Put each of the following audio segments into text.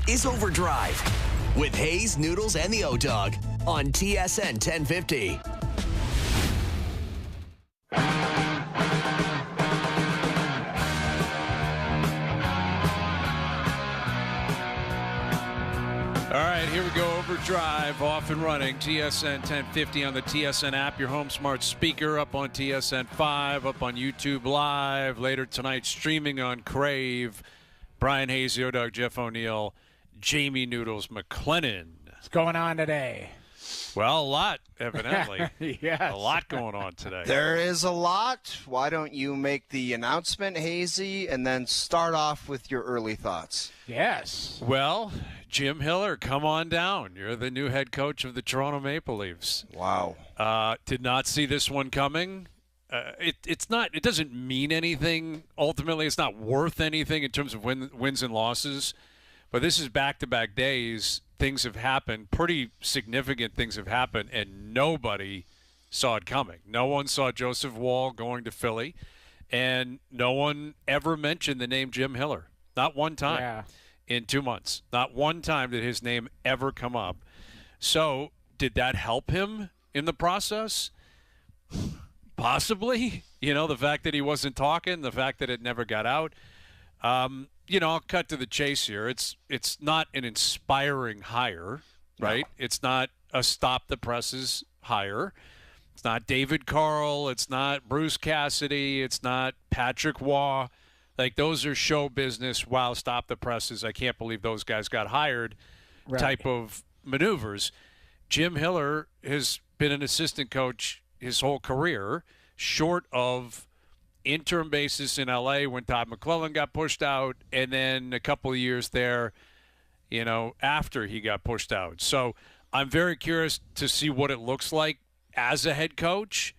is OverDrive with Hayes, Noodles, and the O-Dog on TSN 1050. All right, here we go. OverDrive off and running. TSN 1050 on the TSN app, your home smart speaker, up on TSN 5, up on YouTube Live. Later tonight, streaming on Crave. Brian Hayes, the O-Dog, Jeff O'Neill, Jamie Noodles McLennan. What's going on today? Well, a lot, evidently. Yes. A lot going on today. There is a lot. Why don't you make the announcement, Hazy, and then start off with your early thoughts? Yes. Well, Jim Hiller, come on down. You're the new head coach of the Toronto Maple Leafs. Wow. Did not see this one coming. It's not. It doesn't mean anything. Ultimately, it's not worth anything in terms of wins and losses. But this is back-to-back days. Things have happened. Pretty significant things have happened, and nobody saw it coming. No one saw Joseph Woll going to Philly, and no one ever mentioned the name Jim Hiller. Not one time in 2 months. Not one time did his name ever come up. So did that help him in the process? Possibly. The fact that he wasn't talking, the fact that it never got out. I'll cut to the chase here. It's not an inspiring hire, right? No. It's not a stop the presses hire. It's not David Carl. It's not Bruce Cassidy. It's not Patrick Waugh. Like, those are show business. Wow, stop the presses. I can't believe those guys got hired type of maneuvers. Jim Hiller has been an assistant coach his whole career, short of interim basis in L.A. when Todd McClellan got pushed out, and then a couple of years there, after he got pushed out. So I'm very curious to see what it looks like as a head coach.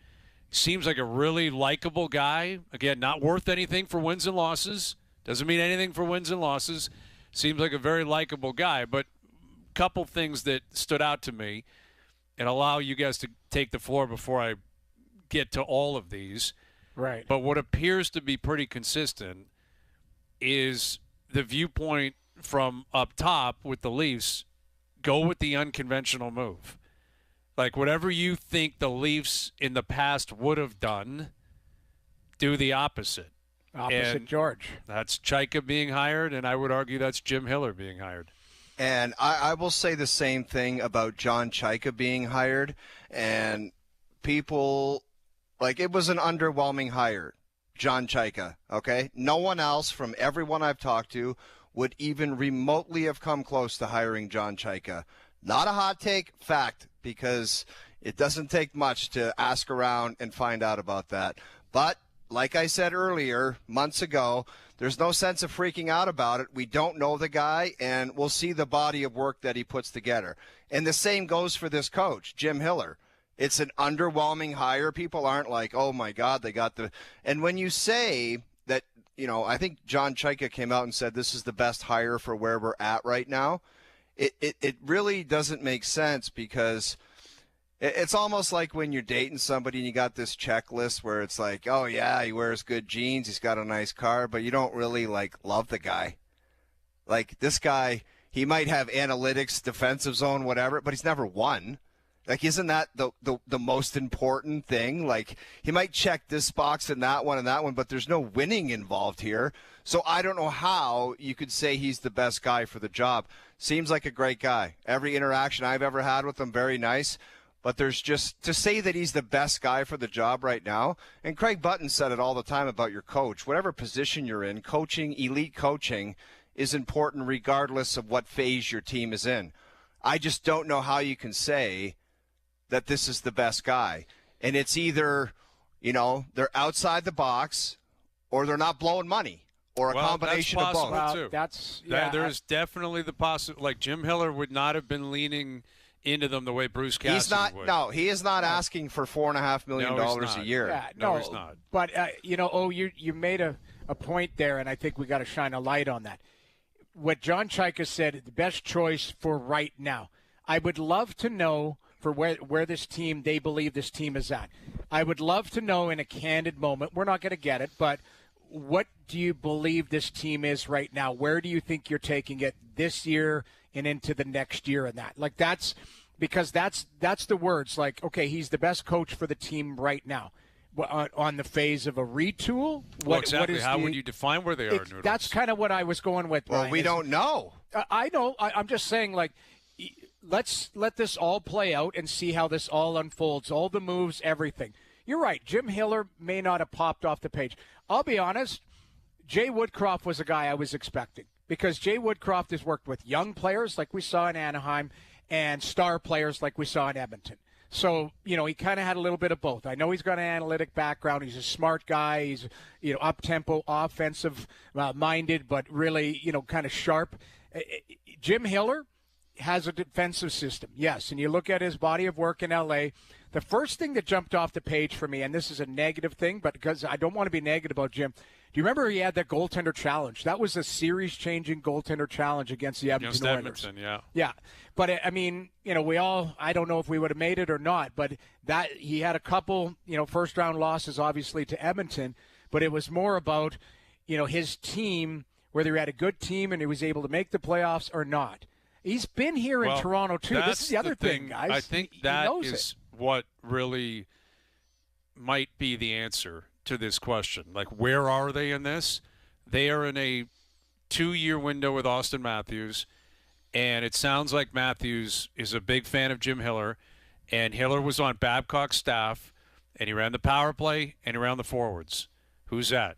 Seems like a really likable guy. Again, not worth anything for wins and losses. Doesn't mean anything for wins and losses. Seems like a very likable guy. But a couple things that stood out to me, and allow you guys to take the floor before I get to all of these. Right. But what appears to be pretty consistent is the viewpoint from up top with the Leafs, go with the unconventional move. Like, whatever you think the Leafs in the past would have done, do the opposite. Opposite George. That's Chaika being hired, and I would argue that's Jim Hiller being hired. And I will say the same thing about John Chaika being hired. And people, it was an underwhelming hire, John Chaika, okay? No one else from everyone I've talked to would even remotely have come close to hiring John Chaika. Not a hot take, fact, because it doesn't take much to ask around and find out about that. But like I said earlier, months ago, there's no sense of freaking out about it. We don't know the guy, and we'll see the body of work that he puts together. And the same goes for this coach, Jim Hiller. It's an underwhelming hire. People aren't like, oh, my God, they got the – and when you say that, I think John Chaika came out and said this is the best hire for where we're at right now, it really doesn't make sense, because it's almost like when you're dating somebody and you got this checklist where it's like, oh, yeah, he wears good jeans, he's got a nice car, but you don't really, love the guy. Like, this guy, he might have analytics, defensive zone, whatever, but he's never won. Isn't that the most important thing? He might check this box and that one, but there's no winning involved here. So I don't know how you could say he's the best guy for the job. Seems like a great guy. Every interaction I've ever had with him, very nice. But there's just, to say that he's the best guy for the job right now, and Craig Button said it all the time about your coach, whatever position you're in, coaching, elite coaching is important regardless of what phase your team is in. I just don't know how you can say that this is the best guy. And it's either, they're outside the box or they're not blowing money, or a combination of both. Too. There's definitely the possibility. Like, Jim Hiller would not have been leaning into them the way Bruce Cassidy would. No, he is not asking for $4.5 million a year. Yeah, no, he's not. But, you made a point there, and I think we got to shine a light on that. What John Chaika said, the best choice for right now. I would love to know for where this team, they believe this team is at. I would love to know in a candid moment, we're not going to get it, but what do you believe this team is right now? Where do you think you're taking it this year and into the next year and that? Like, that's because that's the words. Like, okay, he's the best coach for the team right now. On the phase of a retool? Well, exactly. How would you define where they are, Noodles? That's kind of what I was going with, Brian. Well, we don't know. I know. I'm just saying, like, let's let this all play out and see how this all unfolds, all the moves, everything. You're right. Jim Hiller may not have popped off the page. I'll be honest, Jay Woodcroft was a guy I was expecting because Jay Woodcroft has worked with young players like we saw in Anaheim and star players like we saw in Edmonton. So, he kind of had a little bit of both. I know he's got an analytic background. He's a smart guy. He's, up-tempo, offensive-minded, but really, kind of sharp. Jim Hiller has a defensive system, yes. And you look at his body of work in L.A., the first thing that jumped off the page for me, and this is a negative thing, but because I don't want to be negative about Jim, do you remember he had that goaltender challenge? That was a series-changing goaltender challenge against the Edmonton Oilers. Edmonton, yeah. Yeah. But, I don't know if we would have made it or not, but that he had a couple, first-round losses, obviously, to Edmonton, but it was more about, his team, whether he had a good team and he was able to make the playoffs or not. He's been here in Toronto, too. This is the other thing, guys. I think that is what really might be the answer to this question. Like, where are they in this? They are in a 2-year window with Austin Matthews, and it sounds like Matthews is a big fan of Jim Hiller, and Hiller was on Babcock's staff, and he ran the power play, and he ran the forwards. Who's that?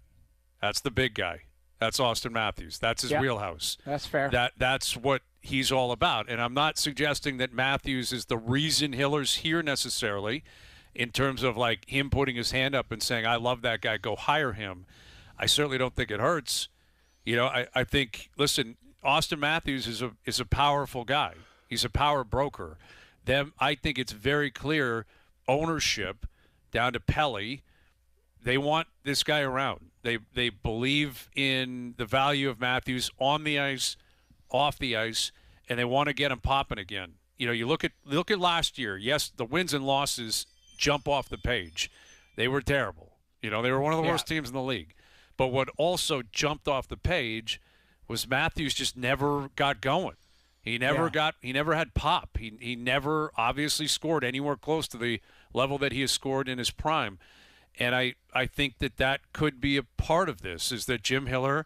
That's the big guy. That's Austin Matthews. That's his wheelhouse. That's fair. That's what he's all about. And I'm not suggesting that Matthews is the reason Hiller's here necessarily in terms of like him putting his hand up and saying, I love that guy, go hire him. I certainly don't think it hurts. I think, listen, Austin Matthews is a powerful guy. He's a power broker. I think it's very clear ownership down to Pelly, they want this guy around. They believe in the value of Matthews on the ice, off the ice, and they want to get him popping again. You look at last year. Yes, the wins and losses jump off the page. They were terrible. They were one of the worst teams in the league. But what also jumped off the page was Matthews just never got going. He never had pop. He never obviously scored anywhere close to the level that he has scored in his prime. And I think that could be a part of this, is that Jim Hiller,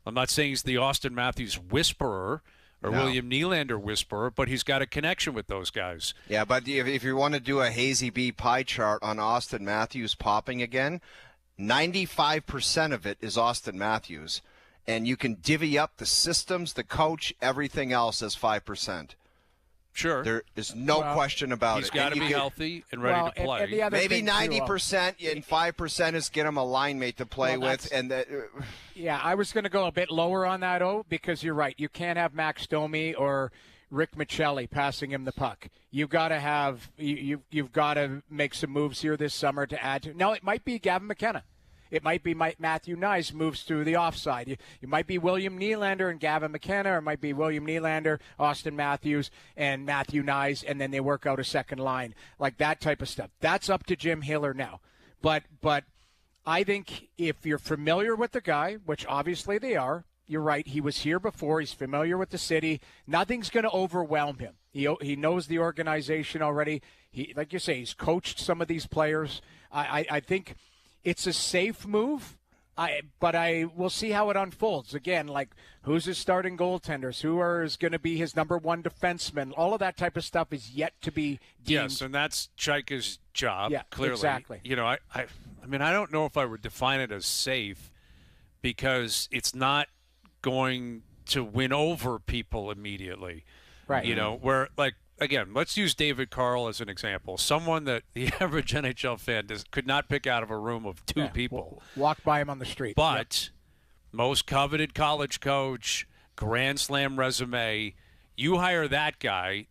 I'm not saying he's the Austin Matthews whisperer or William Nylander whisperer, but he's got a connection with those guys. Yeah, but if you want to do a Hazy B pie chart on Austin Matthews popping again, 95% of it is Austin Matthews. And you can divvy up the systems, the coach, everything else as 5%. Sure. There is no question about it. He's got to be healthy and ready to play. And maybe 90% and 5% is get him a line mate to play with. Yeah, I was going to go a bit lower on that, because you're right. You can't have Max Domi or Rick Michelli passing him the puck. You've got to have you've got to make some moves here this summer to add to. Now, it might be Gavin McKenna. It might be Matthew Nyes moves through the offside. You might be William Nylander and Gavin McKenna, or it might be William Nylander, Austin Matthews, and Matthew Nyes, and then they work out a second line, like that type of stuff. That's up to Jim Hiller now. But I think if you're familiar with the guy, which obviously they are, you're right, he was here before, he's familiar with the city, nothing's going to overwhelm him. He knows the organization already. Like you say, he's coached some of these players. I think it's a safe move, but we'll see how it unfolds. Again, like who's his starting goaltenders, who is going to be his number one defenseman, all of that type of stuff is yet to be deemed. Yes, and that's Chaika's job, clearly. Exactly. I don't know if I would define it as safe, because it's not going to win over people immediately. Right. Where, like, again, let's use David Carl as an example. Someone that the average NHL fan could not pick out of a room of two people. Walk by him on the street. But most coveted college coach, Grand Slam resume, you hire that guy,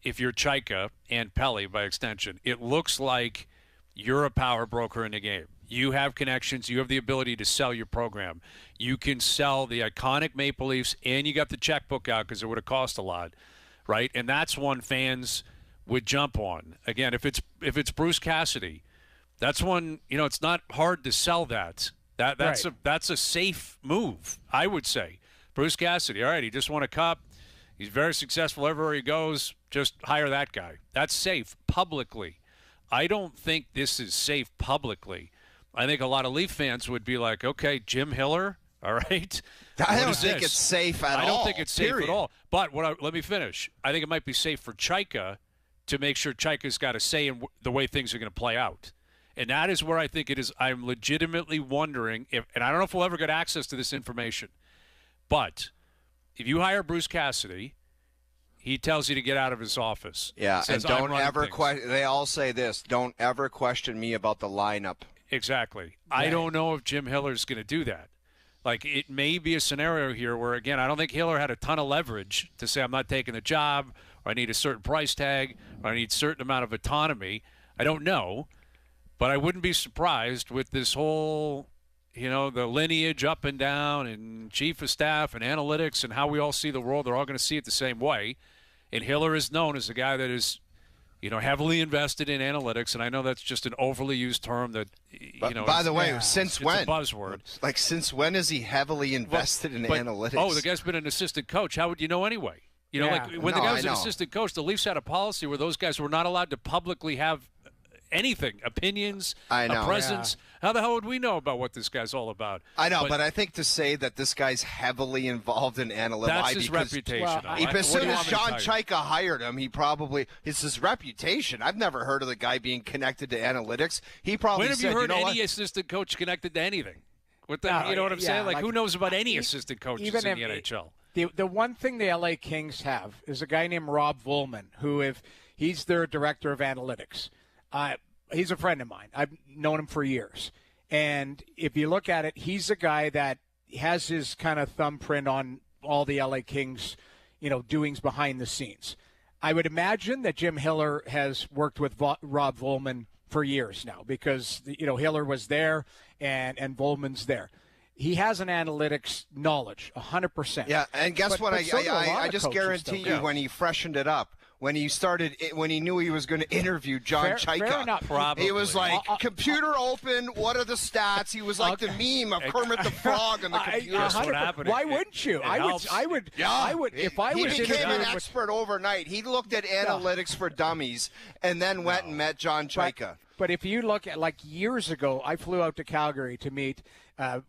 if you're Chaika and Pelly by extension, it looks like you're a power broker in the game. You have connections. You have the ability to sell your program. You can sell the iconic Maple Leafs, and you got the checkbook out because it would have cost a lot. Right, and that's one fans would jump on. Again, if it's Bruce Cassidy, that's one. It's not hard to sell that. That's a safe move, I would say. Bruce Cassidy, all right, he just won a cup. He's very successful everywhere he goes. Just hire that guy. That's safe publicly. I don't think this is safe publicly. I think a lot of Leaf fans would be like, okay, Jim Hiller, all right. I don't think it's safe at all. I don't think it's safe at all. But let me finish. I think it might be safe for Chaika to make sure Chaika's got a say in the way things are going to play out. And that is where I think it is. I'm legitimately wondering if, and I don't know if we'll ever get access to this information, but if you hire Bruce Cassidy, he tells you to get out of his office. Yeah, Says, and don't ever question. They all say this: don't ever question me about the lineup. Exactly. Yeah. I don't know if Jim Hiller's going to do that. Like, it may be a scenario here where, again, I don't think Hiller had a ton of leverage to say I'm not taking the job, or I need a certain price tag, or I need a certain amount of autonomy. I don't know, but I wouldn't be surprised with this whole, the lineage up and down and chief of staff and analytics and how we all see the world. They're all going to see it the same way. And Hiller is known as a guy that is, heavily invested in analytics, and I know that's just an overly used term that, By the way, since when? It's a buzzword. Like, since when is he heavily invested in analytics? Oh, the guy's been an assistant coach. How would you know anyway? When the guy was an assistant coach, the Leafs had a policy where those guys were not allowed to publicly have anything, opinions, a presence. Yeah. How the hell would we know about what this guy's all about? I know, but I think to say that this guy's heavily involved in analytics. That's his reputation. As soon as John Chaika hired him, it's his reputation. I've never heard of the guy being connected to analytics. He probably when have you heard any assistant coach connected to anything? You know what I'm saying? Like, who knows about any assistant coaches in the NHL? The one thing the LA Kings have is a guy named Rob Volman, who, if he's their director of analytics, he's a friend of mine. I've known him for years. And if you look at it, he's a guy that has his kind of thumbprint on all the LA Kings, doings behind the scenes. I would imagine that Jim Hiller has worked with Rob Volman for years now because, Hiller was there and Volman's there. He has an analytics knowledge, 100%. Yeah, and guess what? I just guarantee you when he freshened it up, when he knew he was going to interview John Chaika, probably. He was like, computer open, what are the stats? He was like the meme of Kermit the Frog on the computer. That's what happened. Why wouldn't you? I would. If I was he became an expert overnight. He looked at analytics for dummies and then went and met John Chaika. But if you look at, like, years ago, I flew out to Calgary to meet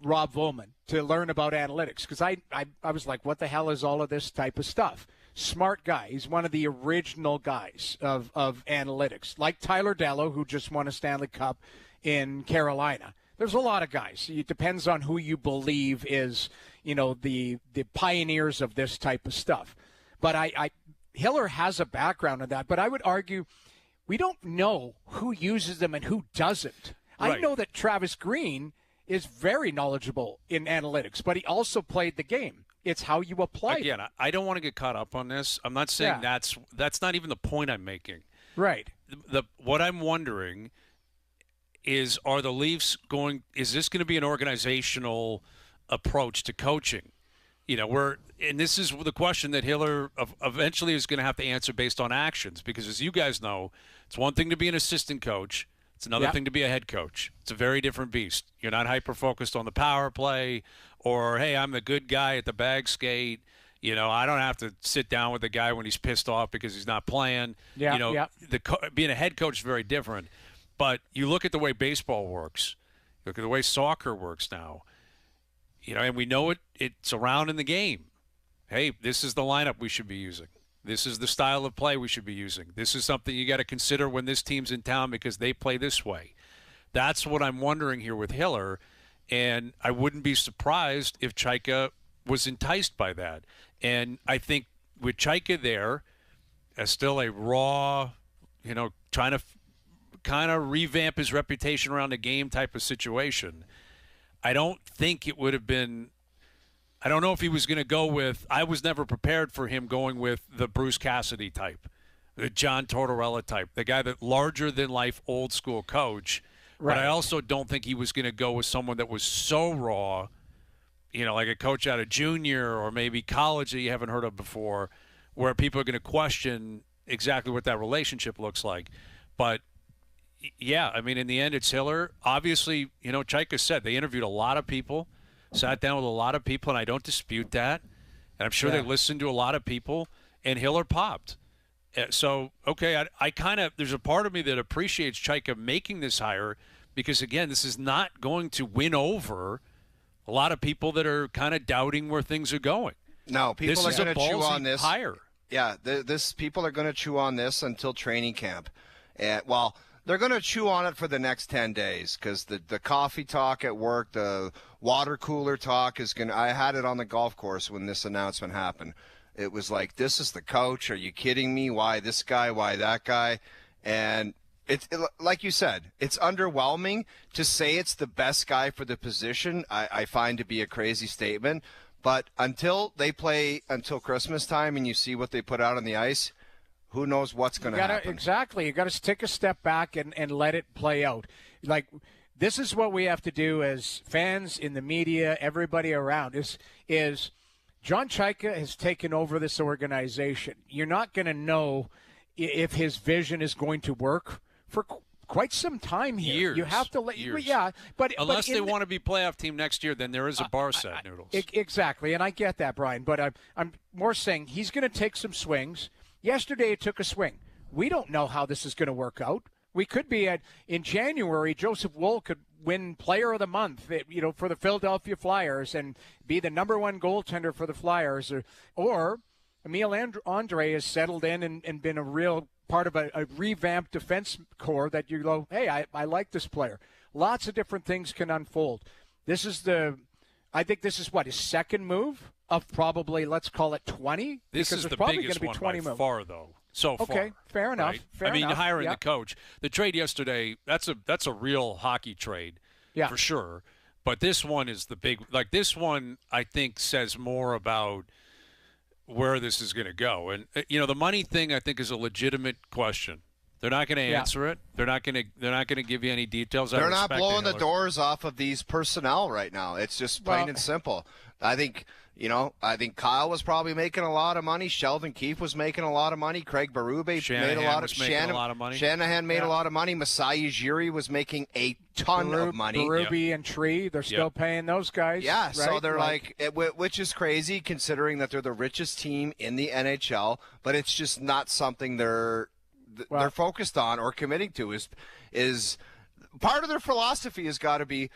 Rob Volman to learn about analytics because I was like, what the hell is all of this type of stuff? Smart guy. He's one of the original guys of analytics, like Tyler Dello, who just won a Stanley Cup in Carolina. There's a lot of guys. It depends on who you believe is, the pioneers of this type of stuff. But Hiller has a background in that. But I would argue we don't know who uses them and who doesn't. Right. I know that Travis Green is very knowledgeable in analytics, but he also played the game. It's how you apply it. Again, I don't want to get caught up on this. I'm not saying that's not even the point I'm making. Right. What I'm wondering is, are the Leafs is this going to be an organizational approach to coaching? And this is the question that Hiller eventually is going to have to answer based on actions, because as you guys know, it's one thing to be an assistant coach. It's another thing to be a head coach. It's a very different beast. You're not hyper-focused on the power play or, hey, I'm the good guy at the bag skate. I don't have to sit down with the guy when he's pissed off because he's not playing. Being a head coach is very different. But you look at the way baseball works. You look at the way soccer works now. And we know it's around in the game. Hey, this is the lineup we should be using. This is the style of play we should be using. This is something you got to consider when this team's in town because they play this way. That's what I'm wondering here with Hiller, and I wouldn't be surprised if Chaika was enticed by that. And I think with Chaika there, as still a raw, trying to kind of revamp his reputation around the game type of situation, I don't think it would have been – I don't know if he was going to go with – I was never prepared for him going with the Bruce Cassidy type, the John Tortorella type, the guy that larger-than-life old-school coach. Right. But I also don't think he was going to go with someone that was so raw, like a coach out of junior or maybe college that you haven't heard of before, where people are going to question exactly what that relationship looks like. But, Yeah, I mean, in the end, it's Hiller. Obviously, Chaika said they interviewed a lot of people, sat down with a lot of people, and I don't dispute that. And I'm sure they listened to a lot of people, and Hiller popped. So, okay, I kind of – there's a part of me that appreciates Chaika making this hire because, again, this is not going to win over a lot of people that are kind of doubting where things are going. No, people are going to chew on this. Hire. Yeah, people are going to chew on this until training camp. And, well, they're going to chew on it for the next 10 days because the coffee talk at work, the water cooler talk is going to – I had it on the golf course when this announcement happened. It was like, this is the coach. Are you kidding me? Why this guy? Why that guy? And like you said, it's underwhelming. To say it's the best guy for the position, I find to be a crazy statement. But until they play until Christmas time and you see what they put out on the ice, who knows what's going to happen. Exactly. You got to take a step back and let it play out. Like, this is what we have to do as fans, in the media, everybody around, is John Chaika has taken over this organization. You're not going to know if his vision is going to work for quite some time here. Years. You have to let years. Yeah, but unless they want to be playoff team next year, then there is a bar set, Noodles. Exactly, and I get that, Brian. But I'm more saying he's going to take some swings. Yesterday it took a swing. We don't know how this is going to work out. We could be in January. Joseph Woll could win Player of the Month, for the Philadelphia Flyers and be the number one goaltender for the Flyers, or Emile Andre has settled in and been a real part of a revamped defense core that you go, hey, I like this player. Lots of different things can unfold. I think this is his second move of probably, let's call it 20. This is the biggest one by far, though. So far. Okay, fair enough. Right? Fair enough. Hiring the coach. The trade yesterday, that's a real hockey trade, for sure. But this one is the big. Like, this one, I think, says more about where this is going to go. And the money thing, I think, is a legitimate question. They're not going to answer it. They're not going to give you any details. They're not blowing the doors off of these personnel right now. It's just plain and simple. I think Kyle was probably making a lot of money. Sheldon Keefe was making a lot of money. Craig Berube made a lot of money. Shanahan made a lot of money. Masai Ujiri was making a ton of money. Berube and Tree, they're still paying those guys. Yeah, right? So they're which is crazy considering that they're the richest team in the NHL, but it's just not something they're focused on or committing to. Is part of their philosophy has got to be,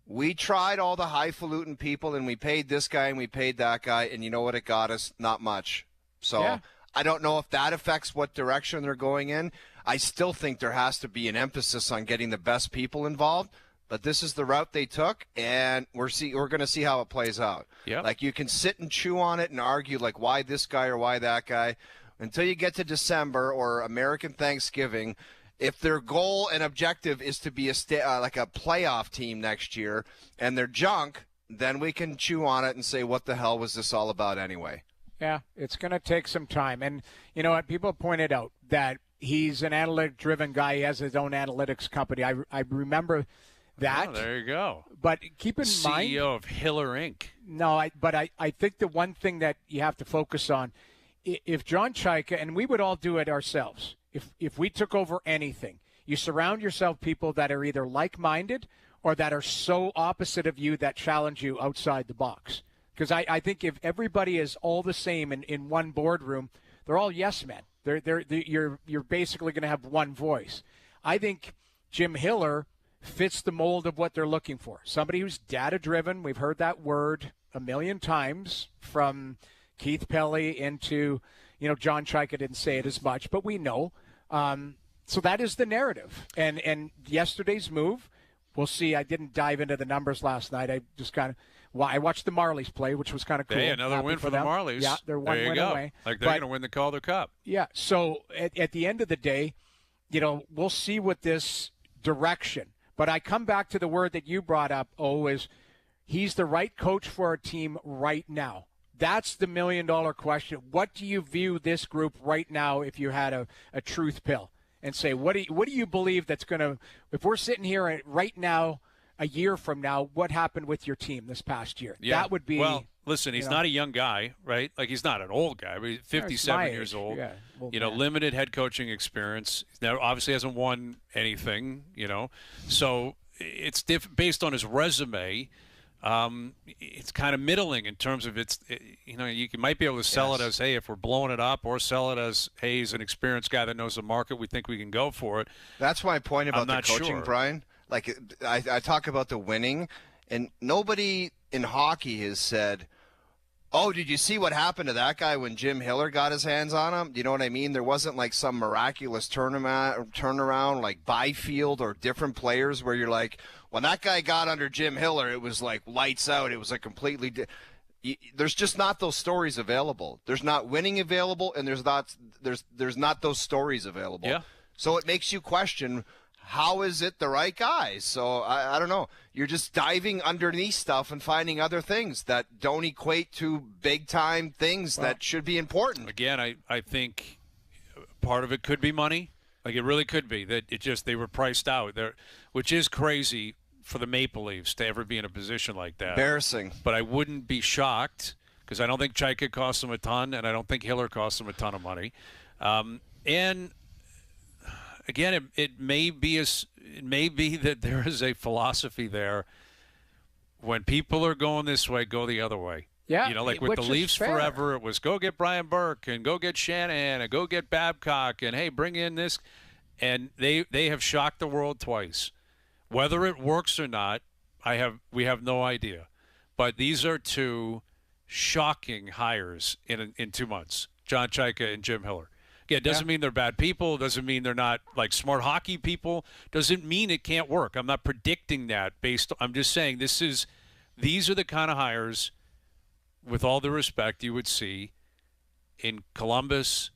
we tried all the highfalutin people and we paid this guy and we paid that guy, and you know what it got us? Not much. So I don't know if that affects what direction they're going in. I still think there has to be an emphasis on getting the best people involved, but this is the route they took, and we're going to see how it plays out. Yep. Like, you can sit and chew on it and argue like why this guy or why that guy. Until you get to December or American Thanksgiving, if their goal and objective is to be like a playoff team next year and they're junk, then we can chew on it and say, what the hell was this all about anyway? Yeah, it's going to take some time. And, people pointed out that he's an analytic-driven guy. He has his own analytics company. I remember that. Oh, there you go. But keep in mind – CEO of Hiller Inc. No, I think the one thing that you have to focus on, if John Chaika, and we would all do it ourselves, if we took over anything, you surround yourself people that are either like-minded or that are so opposite of you that challenge you outside the box. Because I think if everybody is all the same in one boardroom, they're all yes men. You're basically going to have one voice. I think Jim Hiller fits the mold of what they're looking for. Somebody who's data-driven. We've heard that word a million times from Keith Pelly into, John Chaika didn't say it as much, but we know. So that is the narrative. And yesterday's move, we'll see. I didn't dive into the numbers last night. I just I watched the Marlies play, which was kind of cool. Hey, another win for the Marlies. Yeah, they're one win away. Like, they're going to win the Calder Cup. Yeah, so at the end of the day, we'll see what this direction. But I come back to the word that you brought up, is he's the right coach for our team right now. That's the million-dollar question. What do you view this group right now if you had a truth pill and say, what do you believe that's going to – if we're sitting here right now, a year from now, what happened with your team this past year? Yeah. That would be listen, he's not a young guy, right? Like, he's not an old guy, but he's 57 years old. Yeah, limited head coaching experience. He obviously hasn't won anything, So it's based on his resume. It's kind of middling in terms of you might be able to sell it as, hey, if we're blowing it up, or sell it as, hey, he's an experienced guy that knows the market. We think we can go for it. That's my point about the coaching, sure. Brian. Like, I talk about the winning, and nobody in hockey has said, oh, did you see what happened to that guy when Jim Hiller got his hands on him? Do you know what I mean? There wasn't like some miraculous turnaround like Byfield or different players where you're like, when that guy got under Jim Hiller, it was like lights out. It was a completely there's just not those stories available. There's not winning available, and there's not those stories available. Yeah. So it makes you question, how is it the right guy? So I don't know. You're just diving underneath stuff and finding other things that don't equate to big-time things that should be important. Again, I think part of it could be money. Like, it really could be that they were priced out there, which is crazy for the Maple Leafs to ever be in a position like that. Embarrassing. But I wouldn't be shocked, because I don't think Chaika cost them a ton, and I don't think Hiller cost them a ton of money. And again, it may be that there is a philosophy there. When people are going this way, go the other way. Yeah, like with the Leafs forever, it was go get Brian Burke and go get Shanahan and go get Babcock and, hey, bring in this. And they have shocked the world twice. Whether it works or not, we have no idea. But these are two shocking hires in 2 months, John Chaika and Jim Hiller. Yeah, it doesn't mean they're bad people. Doesn't mean they're not like smart hockey people. Doesn't mean it can't work. I'm not predicting that I'm just saying these are the kind of hires, with all the respect, you would see in Columbus,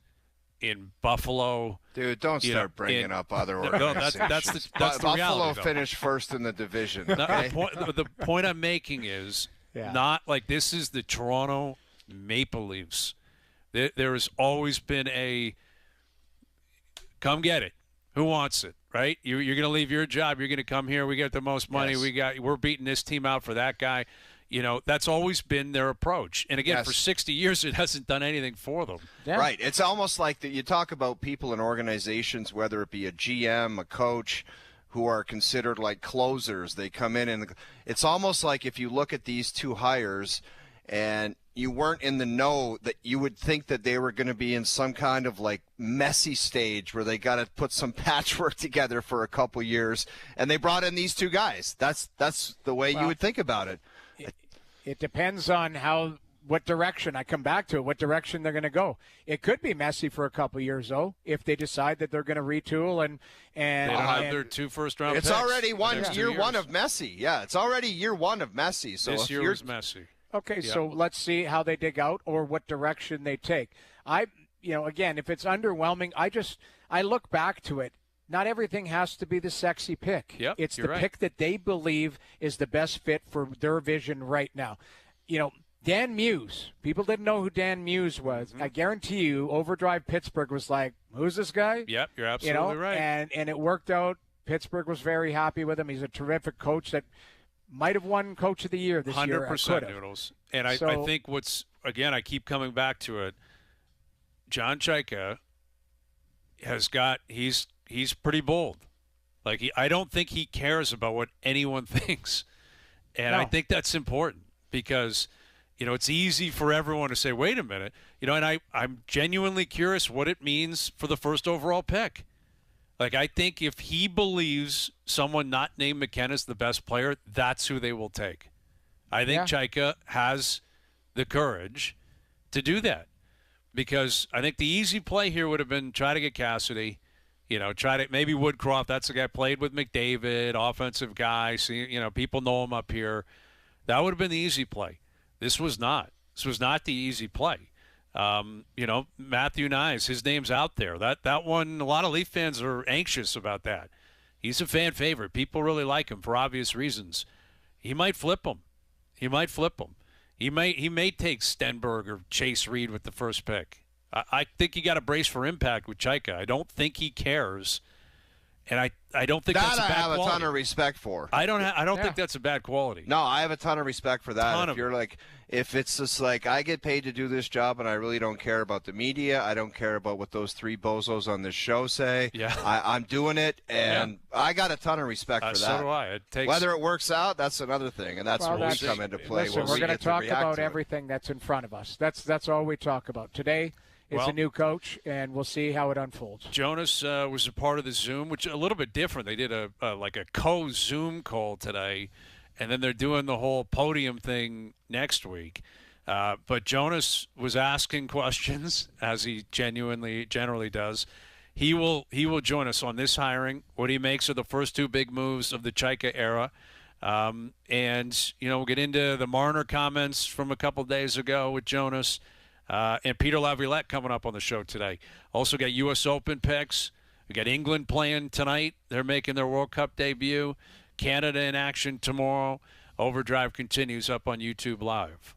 in Buffalo. Dude, don't start bringing up other organizations. No, that's the Buffalo reality, finished first in the division. Okay? Okay? The point I'm making is not like this is the Toronto Maple Leafs. There has always been a come get it. Who wants it, right? You're going to leave your job. You're going to come here. We get the most money. Yes. We're beating this team out for that guy. That's always been their approach. And again, for 60 years, it hasn't done anything for them. Yeah. Right. It's almost like you talk about people in organizations, whether it be a GM, a coach, who are considered like closers. They come in and it's almost like if you look at these two hires and you weren't in the know, that you would think that they were going to be in some kind of like messy stage where they got to put some patchwork together for a couple years, and they brought in these two guys. That's the way you would think about it. It depends on what direction. I come back to it, what direction they're going to go. It could be messy for a couple years, though, if they decide that they're going to retool and they don't have their 2 first-round picks. It's already year one of messy. Yeah, it's already year one of messy. So this year was messy. Okay, so let's see how they dig out or what direction they take. Again, if it's underwhelming, I look back to it. Not everything has to be the sexy pick. Yep, it's the right. pick that they believe is the best fit for their vision right now. Dan Muse, people didn't know who Dan Muse was. I guarantee you, OverDrive Pittsburgh was like, who's this guy? Yep, you're absolutely right. And it worked out. Pittsburgh was very happy with him. He's a terrific coach that might have won Coach of the Year this year. 100% Noodles. And I think I keep coming back to it, John Chaika he's pretty bold. Like, I don't think he cares about what anyone thinks. And I think that's important because, it's easy for everyone to say, wait a minute, and I'm genuinely curious what it means for the first overall pick. Like, I think if he believes someone not named McKenna is the best player, that's who they will take. I think Chaika has the courage to do that because I think the easy play here would have been try to get Cassidy, maybe Woodcroft. That's the guy played with McDavid, offensive guy. See, people know him up here. That would have been the easy play. This was not. This was not the easy play. Matthew Nyes, his name's out there. That one, a lot of Leaf fans are anxious about that. He's a fan favorite. People really like him for obvious reasons. He might flip him. He may take Stenberg or Chase Reed with the first pick. I think you got to brace for impact with Chaika. I don't think he cares. And I don't think that's that a I bad have quality. a ton of respect for. I don't think that's a bad quality. No, I have a ton of respect for that. Ton If of you're it. like, if it's just like I get paid to do this job and I really don't care about the media, I don't care about what those three bozos on this show say. Yeah. I'm doing it, and I got a ton of respect for that. So do I. It takes Whether it works out, that's another thing, and that's Well, where we that's- come into play. Listen, when we're we going to get talk react about to it. everything that's in front of us. That's all we talk about today. It's Well, a new coach, and we'll see how it unfolds. Jonas was a part of the Zoom, which is a little bit different. They did a co-Zoom call today, and then they're doing the whole podium thing next week. But Jonas was asking questions, as he generally does. He will join us on this hiring, what he makes of the first two big moves of the Chaika era. And, we'll get into the Marner comments from a couple days ago with Jonas. And Peter Laviolette coming up on the show today. Also got U.S. Open picks. We got England playing tonight. They're making their World Cup debut. Canada in action tomorrow. OverDrive continues up on YouTube Live.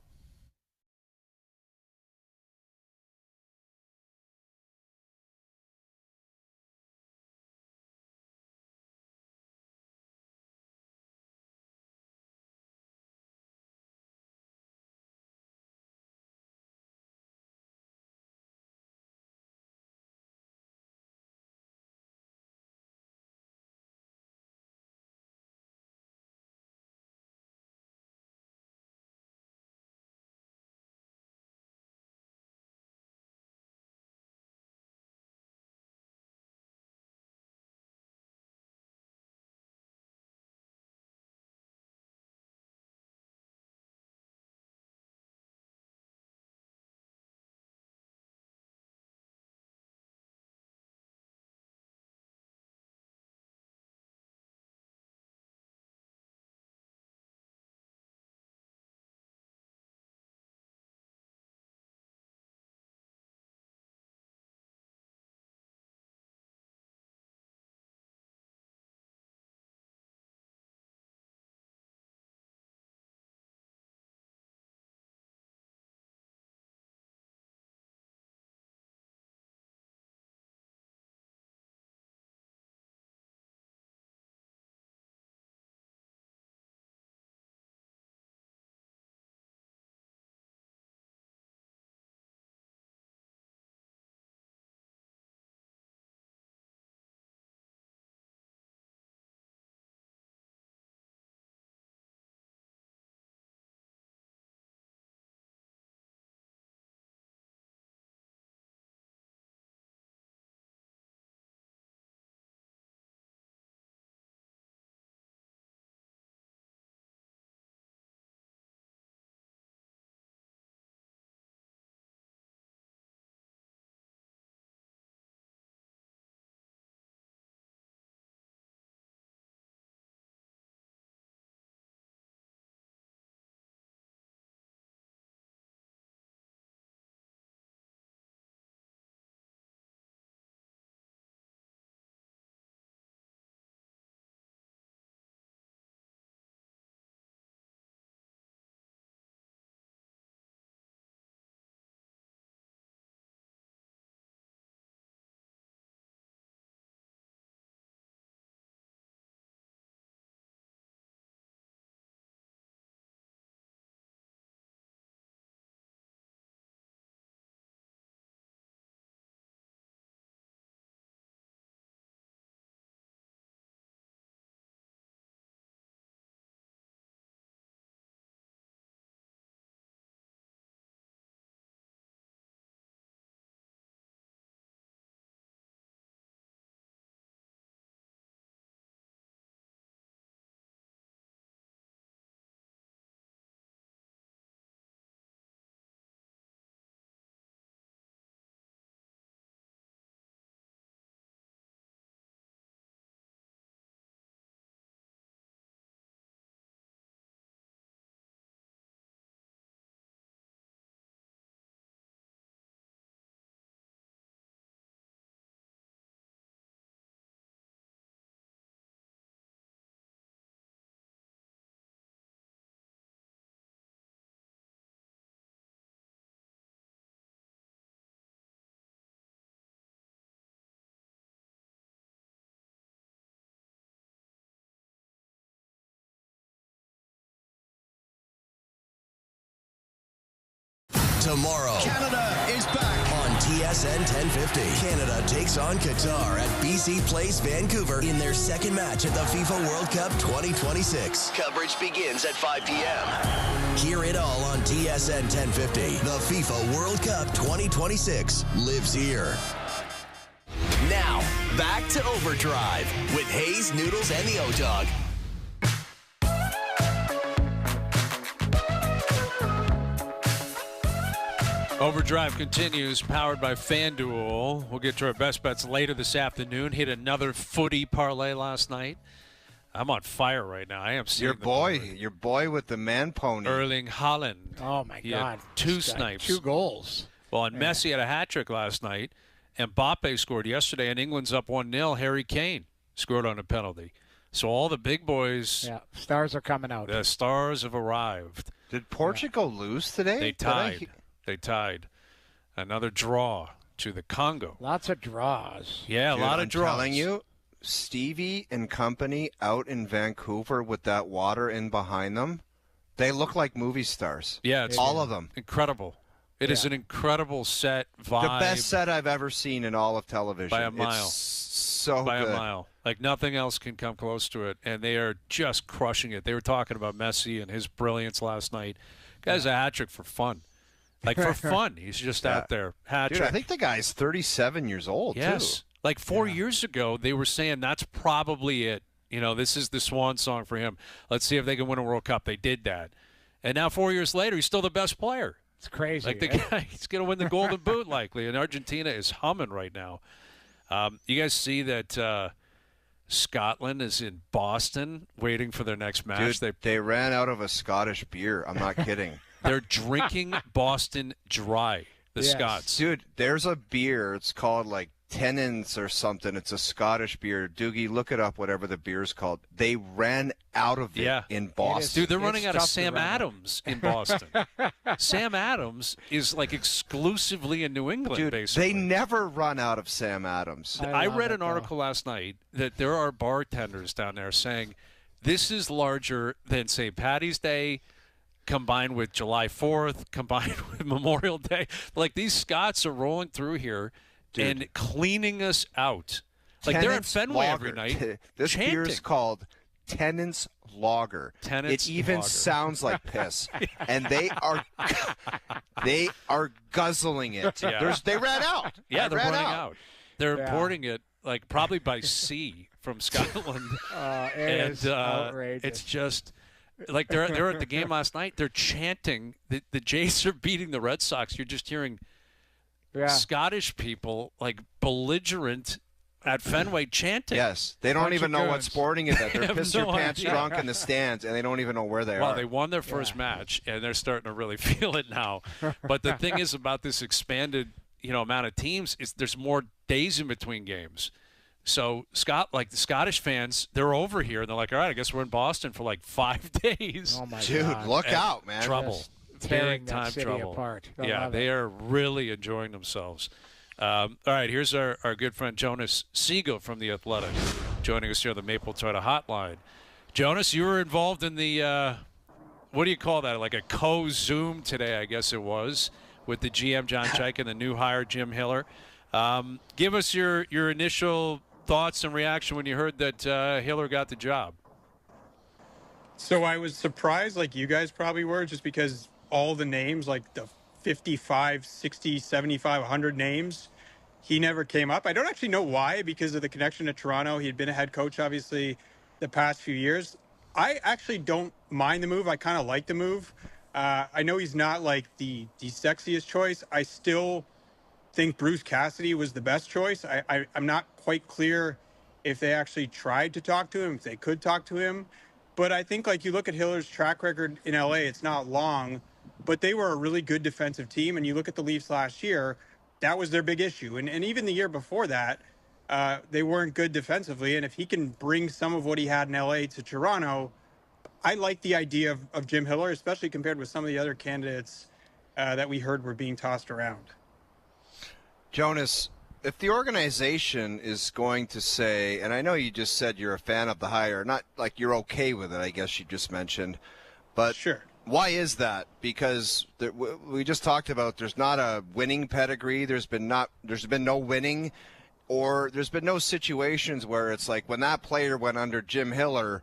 tomorrow. Canada is back On TSN 1050. Canada takes on Qatar at BC Place, Vancouver in their second match at the FIFA World Cup 2026. Coverage begins at 5 p.m. Hear it all on TSN 1050. The FIFA World Cup 2026 lives here. Now, back to OverDrive with Hayes, Noodles, and the O-Dog. OverDrive continues, powered by FanDuel. We'll get to our best bets later this afternoon. Hit another footy parlay last night. I'm on fire right now. I am seeing your boy with the man pony. Erling Haaland. Oh, my He God. had 2 He's got snipes. 2 goals. Well, and Messi had a hat trick last night, and Mbappe scored yesterday, and England's up 1-0. Harry Kane scored on a penalty. So all the big boys, Yeah, stars are coming out. the stars have arrived. Did Portugal lose today? They tied. They tied. Another draw to the Congo. Lots of draws. Yeah, Dude, a lot of I'm draws. telling you, Stevie and company out in Vancouver with that water in behind them, they look like movie stars. Yeah, it's all of them. incredible. It is an incredible set vibe. The best set I've ever seen in all of television. By a mile. It's so by good. a mile. Like nothing else can come close to it, and they are just crushing it. They were talking about Messi and his brilliance last night. Guy's a hat trick for fun. Like for fun. He's just out there. Hat Dude, trick. I think the guy's 37 years old, Yes. too. Like 4 years ago, they were saying that's probably it. You know, this is the swan song for him. Let's see if they can win a World Cup. They did that. And now 4 years later, he's still the best player. It's crazy. Like the right? guy, he's going to win the Golden Boot likely. And Argentina is humming right now. You guys see that Scotland is in Boston waiting for their next match? Dude, they ran out of a Scottish beer. I'm not kidding. They're drinking Boston dry, the Yes. Scots. Dude, there's a beer. It's called like Tennent's or something. It's a Scottish beer. Doogie, look it up, whatever the beer's called. They ran out of it in Boston. Dude, they're running out of tough to Sam run out. Adams in Boston. Sam Adams is like exclusively in New England, Dude, basically. they never run out of Sam Adams. I love read it, an though. article last night that there are bartenders down there saying this is larger than St. Patty's Day combined with July 4th, combined with Memorial Day. Like these Scots are rolling through here and cleaning us out. Like they're at Tennent's Fenway Lager. every night. This chanting. beer is called Tennent's Lager. Tennent's it even Lager. sounds like piss, and they are guzzling it. Yeah. They ran out. Yeah, They they're ran running out. They're Yeah. importing it like probably by sea from Scotland. It is outrageous. It's just like they're at the game last night. They're chanting. The Jays are beating the Red Sox. You're just hearing Scottish people like belligerent at Fenway chanting. Yes, they don't Bunch even of know what goons. sporting is that. They're have pissed no their pants idea. drunk in the stands, and they don't even know where they Well, are. they won their first match, and they're starting to really feel it now. But the thing is about this expanded, amount of teams is there's more days in between games. So the Scottish fans, they're over here, and they're like, all right, I guess we're in Boston for like 5 days. Oh, my Dude, God. look And out, man. Trouble. Just tearing Big that time city trouble. apart. I Yeah, love they it. are really enjoying themselves. All right, here's our good friend Jonas Siegel from The Athletic joining us here on the Maple Toyota Hotline. Jonas, you were involved in the, what do you call that, like a co-Zoom today, I guess it was, with the GM, John Chaik, and the new hire, Jim Hiller. Give us your initial thoughts and reaction when you heard that Hiller got the job. So I was surprised, like you guys probably were, just because all the names, like the 55, 60, 75, 100 names, he never came up. I don't actually know why, because of the connection to Toronto. He had been a head coach, obviously, the past few years. I actually don't mind the move. I kind of like the move. I know he's not like the sexiest choice. I still think Bruce Cassidy was the best choice. I'm not quite clear if they actually tried to talk to him, if they could talk to him. But I think, like, you look at Hiller's track record in LA, it's not long, but they were a really good defensive team. And you look at the Leafs last year, that was their big issue. And even the year before that, they weren't good defensively. And if he can bring some of what he had in LA to Toronto, I like the idea of Jim Hiller, especially compared with some of the other candidates that we heard were being tossed around. Jonas, if the organization is going to say, and I know you just said you're a fan of the hire, not like you're okay with it, I guess you just mentioned, but Sure. Why is that? Because we just talked about there's not a winning pedigree. There's been no winning, or there's been no situations where it's like when that player went under Jim Hiller,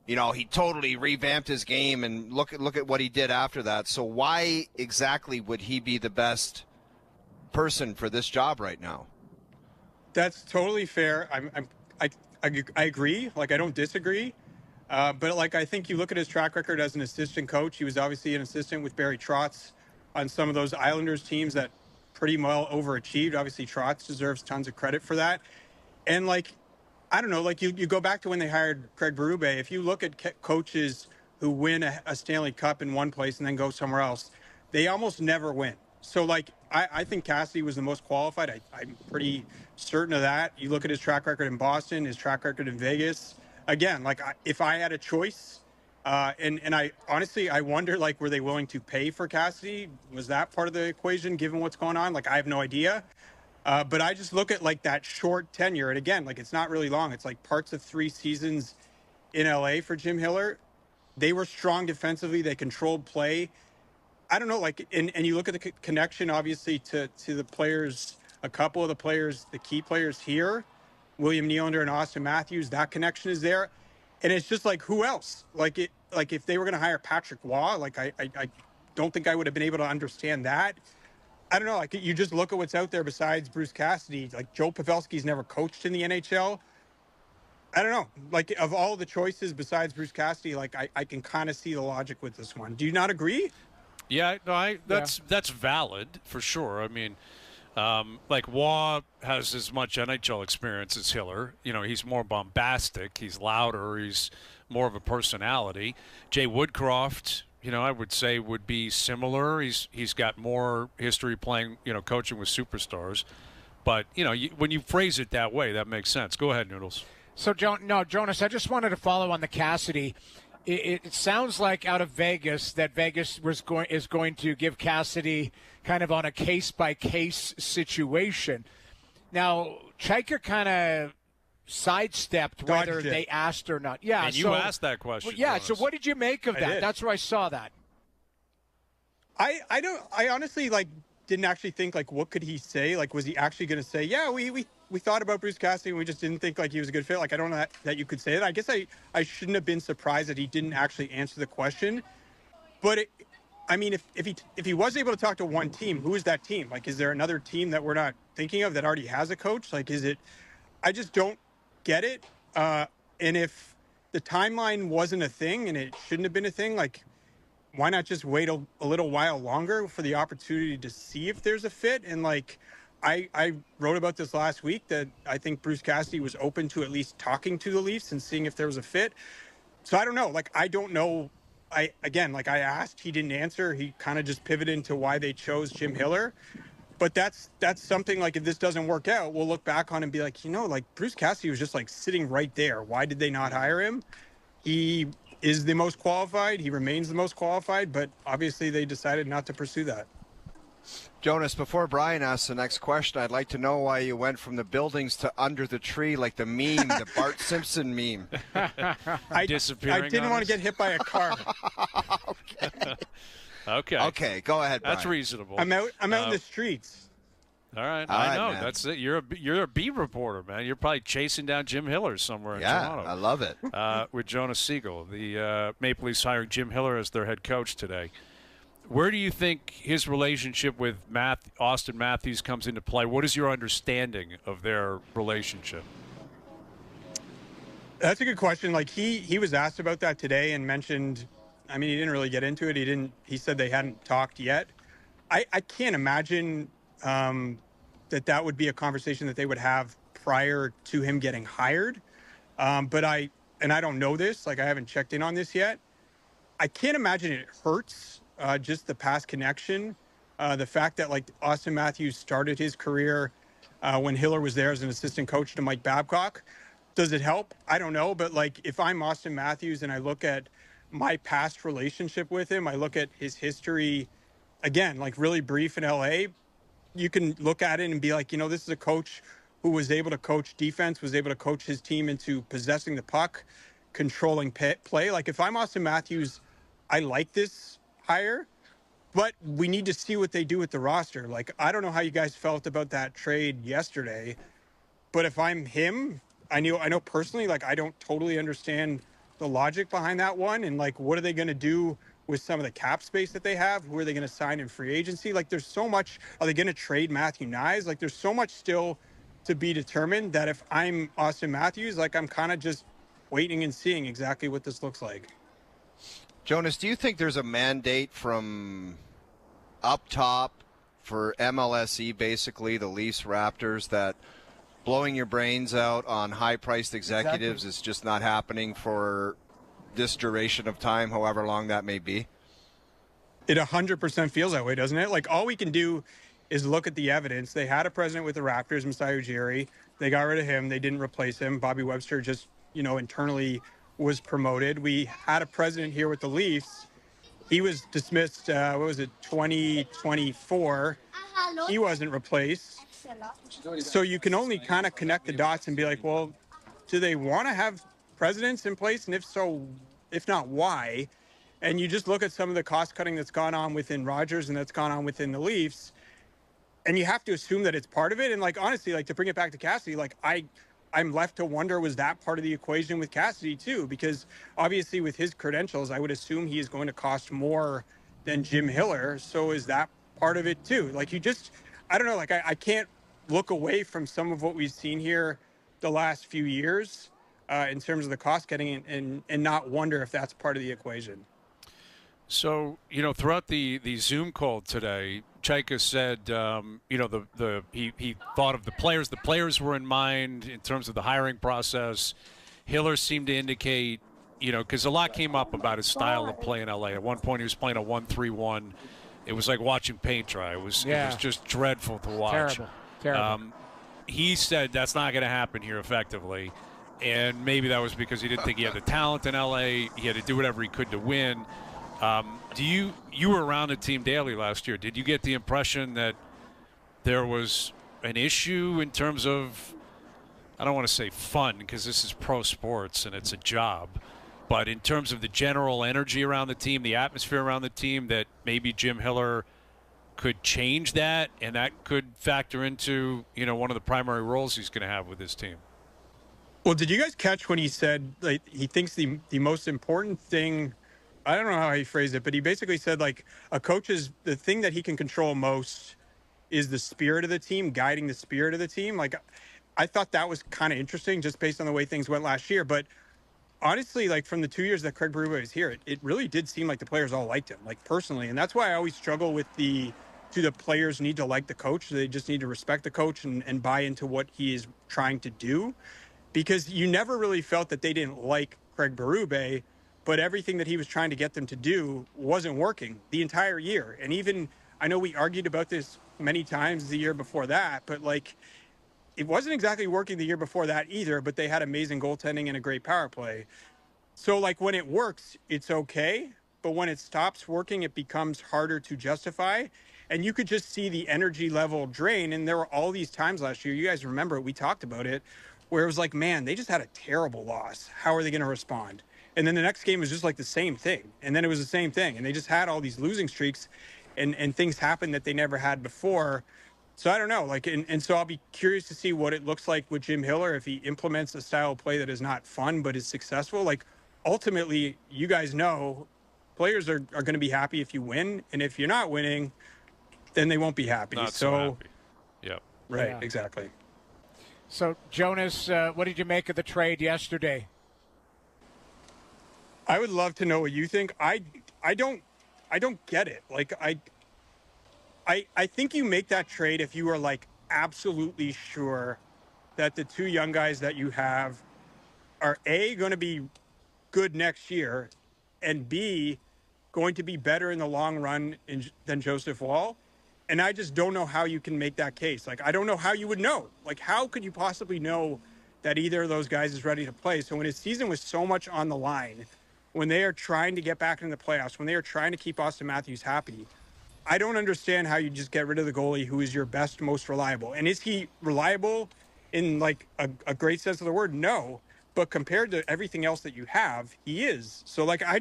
he totally revamped his game, and look at what he did after that. So why exactly would he be the best person for this job right now? That's totally fair. I agree. Like, I don't disagree. But like, I think you look at his track record as an assistant coach. He was obviously an assistant with Barry Trotz on some of those Islanders teams that pretty well overachieved. Obviously, Trotz deserves tons of credit for that. And like, I don't know, like you go back to when they hired Craig Berube. If you look at coaches who win a Stanley Cup in one place and then go somewhere else, they almost never win. So like, I think Cassidy was the most qualified. I'm pretty certain of that. You look at his track record in Boston, his track record in Vegas. Again, like, if I had a choice, and I honestly, I wonder, like, were they willing to pay for Cassidy? Was that part of the equation given what's going on? Like, I have no idea. But I just look at like that short tenure. And again, like, it's not really long. It's like parts of 3 seasons in LA for Jim Hiller. They were strong defensively. They controlled play. I don't know, like, and you look at the connection, obviously, to the players, a couple of the players, the key players here, William Nylander and Austin Matthews, that connection is there. And it's just like, who else? Like, if they were going to hire Patrick Waugh, like, I don't think I would have been able to understand that. I don't know, like, you just look at what's out there besides Bruce Cassidy. Like, Joe Pavelski's never coached in the NHL. I don't know. Like, of all the choices besides Bruce Cassidy, like, I can kind of see the logic with this one. Do you not agree? Yeah, no, that's valid for sure. I mean, like, Waugh has as much NHL experience as Hiller. He's more bombastic. He's louder. He's more of a personality. Jay Woodcroft, I would say would be similar. He's got more history playing, coaching with superstars. But, when you phrase it that way, that makes sense. Go ahead, Noodles. So, Jonas, I just wanted to follow on the Cassidy. It sounds like out of Vegas that Vegas is going to give Cassidy kind of on a case-by-case situation. Now, Chaika kind of sidestepped whether they asked or not. Yeah, and you asked that question. Well, yeah, Jonas. so what did you make of that? That's where I saw that. I honestly, like, didn't actually think, like, what could he say? Like, was he actually going to say, yeah, we thought about Bruce Cassidy and we just didn't think, like, he was a good fit? Like, I don't know that you could say that. I guess I shouldn't have been surprised that he didn't actually answer the question. But, if he was able to talk to one team, who is that team? Like, is there another team that we're not thinking of that already has a coach? Like, I just don't get it. And if the timeline wasn't a thing and it shouldn't have been a thing, like, why not just wait a little while longer for the opportunity to see if there's a fit? And like, I wrote about this last week that I think Bruce Cassidy was open to at least talking to the Leafs and seeing if there was a fit. So I don't know. Like, I don't know. I asked, he didn't answer. He kind of just pivoted into why they chose Jim Hiller. But that's something, like, if this doesn't work out, we'll look back on and be like, like, Bruce Cassidy was just like sitting right there. Why did they not hire him? He is the most qualified. He remains the most qualified, but obviously they decided not to pursue that. Jonas, before Brian asks the next question, I'd like to know why you went from the buildings to under the tree, like the meme, the Bart Simpson meme. I didn't want to get hit by a car. Okay, go ahead, Brian. That's reasonable. I'm out in the streets. All right, All I right, know. man. That's it. You're a beat reporter, man. You're probably chasing down Jim Hiller somewhere in Toronto. Yeah, I love it. With Jonas Siegel, the Maple Leafs hiring Jim Hiller as their head coach today. Where do you think his relationship with Austin Matthews comes into play? What is your understanding of their relationship? That's a good question. Like, he was asked about that today and mentioned, he didn't really get into it. He said they hadn't talked yet. I can't imagine that would be a conversation that they would have prior to him getting hired. But I don't know this, like, I haven't checked in on this yet. I can't imagine it hurts, just the past connection. The fact that, like, Austin Matthews started his career when Hiller was there as an assistant coach to Mike Babcock. Does it help? I don't know. But, like, if I'm Austin Matthews and I look at my past relationship with him, I look at his history, again, like, really brief in LA, you can look at it and be like, this is a coach who was able to coach defense, was able to coach his team into possessing the puck, controlling play. Like, if I'm Austin Matthews, I like this hire, but we need to see what they do with the roster. Like, I don't know how you guys felt about that trade yesterday, but if I'm him, I know personally, like, I don't totally understand the logic behind that one. And like, what are they going to do with some of the cap space that they have? Who are they going to sign in free agency? Like, there's so much. Are they going to trade Matthew Nyes? Like, there's so much still to be determined that if I'm Austin Matthews, like, I'm kind of just waiting and seeing exactly what this looks like. Jonas, do you think there's a mandate from up top for MLSE, basically the Leafs, Raptors, that blowing your brains out on high-priced executives is just not happening for this duration of time, however long that may be? It 100% feels that way, doesn't it? Like, all we can do is look at the evidence. They had a president with the Raptors, Masai Ujiri. They got rid of him. They didn't replace him. Bobby Webster just, internally was promoted. We had a president here with the Leafs. He was dismissed, 2024. He wasn't replaced. So you can only kind of connect the dots and be like, well, do they want to have presidents in place? And if so, if not, why? And you just look at some of the cost cutting that's gone on within Rogers and that's gone on within the Leafs, and you have to assume that it's part of it. And like, honestly, like, to bring it back to Cassidy, like, I'm left to wonder, was that part of the equation with Cassidy too? Because obviously with his credentials, I would assume he is going to cost more than Jim Hiller. So is that part of it too? Like, I don't know, like, I can't look away from some of what we've seen here the last few years in terms of the cost cutting and not wonder if that's part of the equation. So, throughout the Zoom call today, Chaika said, he thought of the players. The players were in mind in terms of the hiring process. Hiller seemed to indicate, because a lot came up about his style of play in LA. At one point, he was playing a 1-3-1. It was like watching paint dry. It was just dreadful to watch. Terrible. He said that's not going to happen here effectively. And maybe that was because he didn't think he had the talent in LA. He had to do whatever he could to win. You were around the team daily last year. Did you get the impression that there was an issue in terms of, I don't want to say fun because this is pro sports and it's a job, but in terms of the general energy around the team, the atmosphere around the team, that maybe Jim Hiller could change that and that could factor into, one of the primary roles he's going to have with his team? Well, did you guys catch when he said, like, he thinks the most important thing, I don't know how he phrased it, but he basically said, like, a coach is the thing that he can control most is the spirit of the team, guiding the spirit of the team. Like, I thought that was kind of interesting just based on the way things went last year. But honestly, like, from the 2 years that Craig Berube was here, it really did seem like the players all liked him, like, personally. And that's why I always struggle with the players need to like the coach. They just need to respect the coach and buy into what he is trying to do. Because you never really felt that they didn't like Craig Berube, but everything that he was trying to get them to do wasn't working the entire year. And even, I know we argued about this many times the year before that, but like, it wasn't exactly working the year before that either, but they had amazing goaltending and a great power play. So like, when it works, it's okay. But when it stops working, it becomes harder to justify. And you could just see the energy level drain. And there were all these times last year, you guys remember it, we talked about it, where it was like, man, they just had a terrible loss. How are they going to respond? And then the next game was just like the same thing. And then it was the same thing. And they just had all these losing streaks and things happened that they never had before. So I don't know. Like, and so I'll be curious to see what it looks like with Jim Hiller if he implements a style of play that is not fun but is successful. Like, ultimately, you guys know players are going to be happy if you win. And if you're not winning, then they won't be happy. Not so happy. Yep. Right, Yeah. exactly. So, Jonas, what did you make of the trade yesterday? I would love to know what you think. I don't get it. Like, I think you make that trade if you are like absolutely sure that the two young guys that you have are A, going to be good next year, and B, going to be better in the long run than Joseph Wall. And I just don't know how you can make that case. Like, I don't know how you would know. Like, how could you possibly know that either of those guys is ready to play? So when his season was so much on the line, when they are trying to get back into the playoffs, when they are trying to keep Austin Matthews happy, I don't understand how you just get rid of the goalie who is your best, most reliable. And is he reliable in like a great sense of the word? No. But compared to everything else that you have, he is. So like, I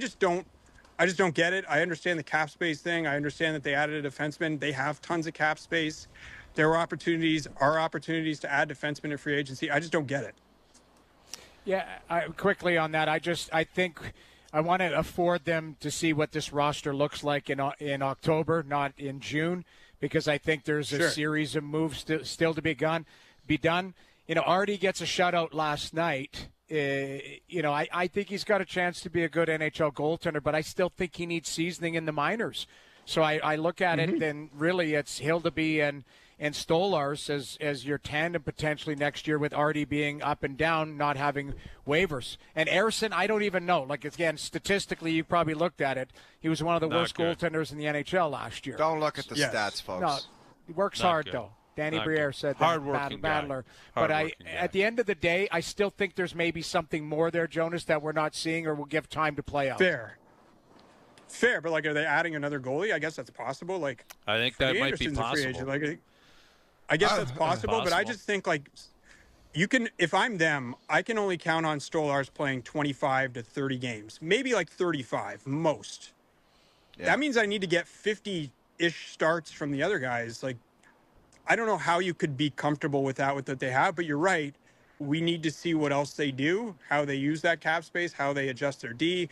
I just don't get it. I understand the cap space thing. I understand that they added a defenseman. They have tons of cap space. There are opportunities to add defensemen in free agency. I just don't get it. Yeah, quickly on that, I think I want to afford them to see what this roster looks like in October, not in June, because I think there's a series of moves still to be done. Artie gets a shutout last night. I think he's got a chance to be a good NHL goaltender, but I still think he needs seasoning in the minors. So I look at it, and really it's Hildeby and Stolarz as your tandem potentially next year, with Artie being up and down, not having waivers. And Ersson, I don't even know. Like, again, statistically, you probably looked at it. He was one of the worst goaltenders in the NHL last year. Don't look at the stats, folks. No, he works hard, though. Danny Briere said that. Hard-working battler. But at the end of the day, I still think there's maybe something more there, Jonas, that we're not seeing or will give time to play out. Fair, but are they adding another goalie? I guess that's possible. I think that might be possible. I guess that's possible, but I just think you can. If I'm them, I can only count on Stolarz playing 25 to 30 games, maybe 35 most. Yeah. That means I need to get 50-ish starts from the other guys. I don't know how you could be comfortable with that they have, but you're right. We need to see what else they do, how they use that cap space, how they adjust their D,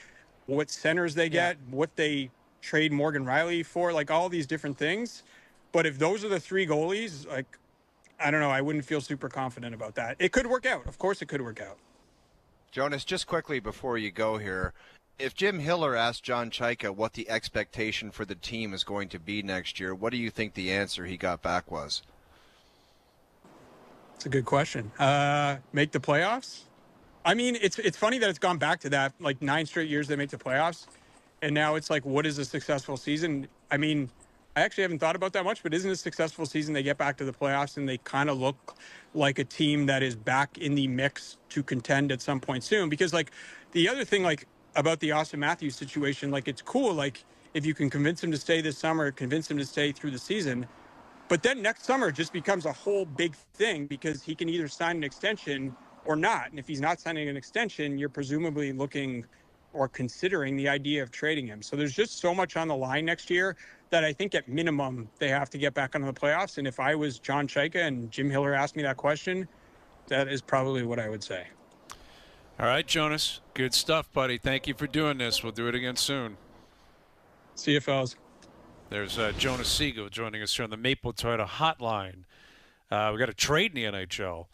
what centers they get, what they trade Morgan Riley for, all these different things. But if those are the three goalies, I don't know, I wouldn't feel super confident about that. It could work out. Of course it could work out. Jonas, just quickly before you go here, if Jim Hiller asked John Chayka what the expectation for the team is going to be next year, what do you think the answer he got back was? It's a good question. Make the playoffs? I mean, it's funny that it's gone back to that, 9 straight years they make the playoffs. And now it's what is a successful season? I mean, I actually haven't thought about that much, but isn't a successful season they get back to the playoffs and they kind of look like a team that is back in the mix to contend at some point soon? Because the other thing about the Austin Matthews situation, it's cool if you can convince him to stay this summer, convince him to stay through the season, but then next summer it just becomes a whole big thing because he can either sign an extension or not. And if he's not signing an extension, you're presumably looking or considering the idea of trading him. So there's just so much on the line next year that I think at minimum they have to get back into the playoffs. And if I was John Chayka and Jim Hiller asked me that question, that is probably what I would say. All right, Jonas. Good stuff, buddy. Thank you for doing this. We'll do it again soon. See you, fellas. There's Jonas Siegel joining us here on the Maple Toyota Hotline. We got a trade in the NHL.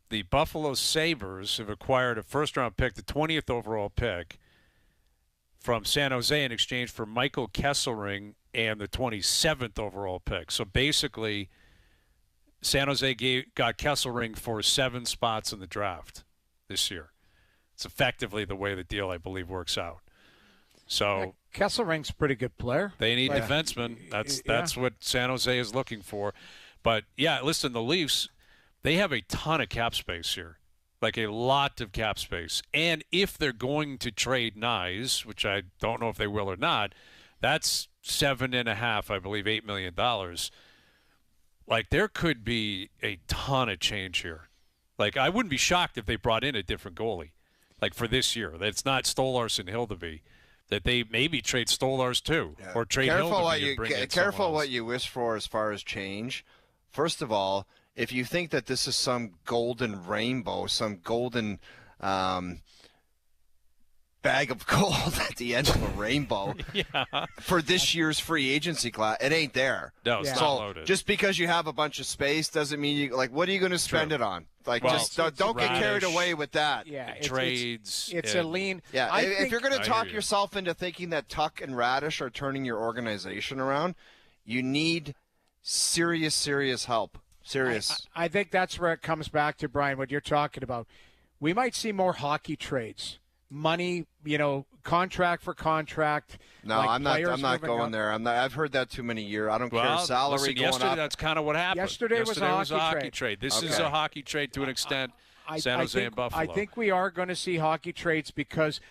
The Buffalo Sabres have acquired a first-round pick, the 20th overall pick, from San Jose in exchange for Michael Kesselring and the 27th overall pick. So basically, San Jose got Kesselring for 7 spots in the draft this year. It's effectively the way the deal, I believe, works out. So Kesselring's a pretty good player. They need defensemen. That's what San Jose is looking for. But, listen, the Leafs, they have a ton of cap space here. A lot of cap space. And if they're going to trade Nyes, which I don't know if they will or not, that's $7.5, I believe, $8 million. There could be a ton of change here. I wouldn't be shocked if they brought in a different goalie, for this year. That it's not Stolarz and Hildeby. That they maybe trade Stolarz too, or trade Hildeby and bring in Careful what you wish for as far as change. First of all, if you think that this is some golden rainbow, some golden bag of gold at the end of a rainbow for this year's free agency class, it ain't there. No, it's not loaded. Just because you have a bunch of space doesn't mean you what are you going to spend it on? Don't get carried away with that. Yeah, trades. It's a lean. Yeah, if you're going to talk yourself into thinking that Tuck and Radish are turning your organization around, you need serious help. I think that's where it comes back to, Brian, what you're talking about. We might see more hockey trades. Money, contract for contract. No, I'm not going there. I've heard that too many years. I don't care. Salary going yesterday, up. That's kind of what happened. Yesterday was a hockey trade. This is a hockey trade to an extent. San Jose and Buffalo. I think we are going to see hockey trades because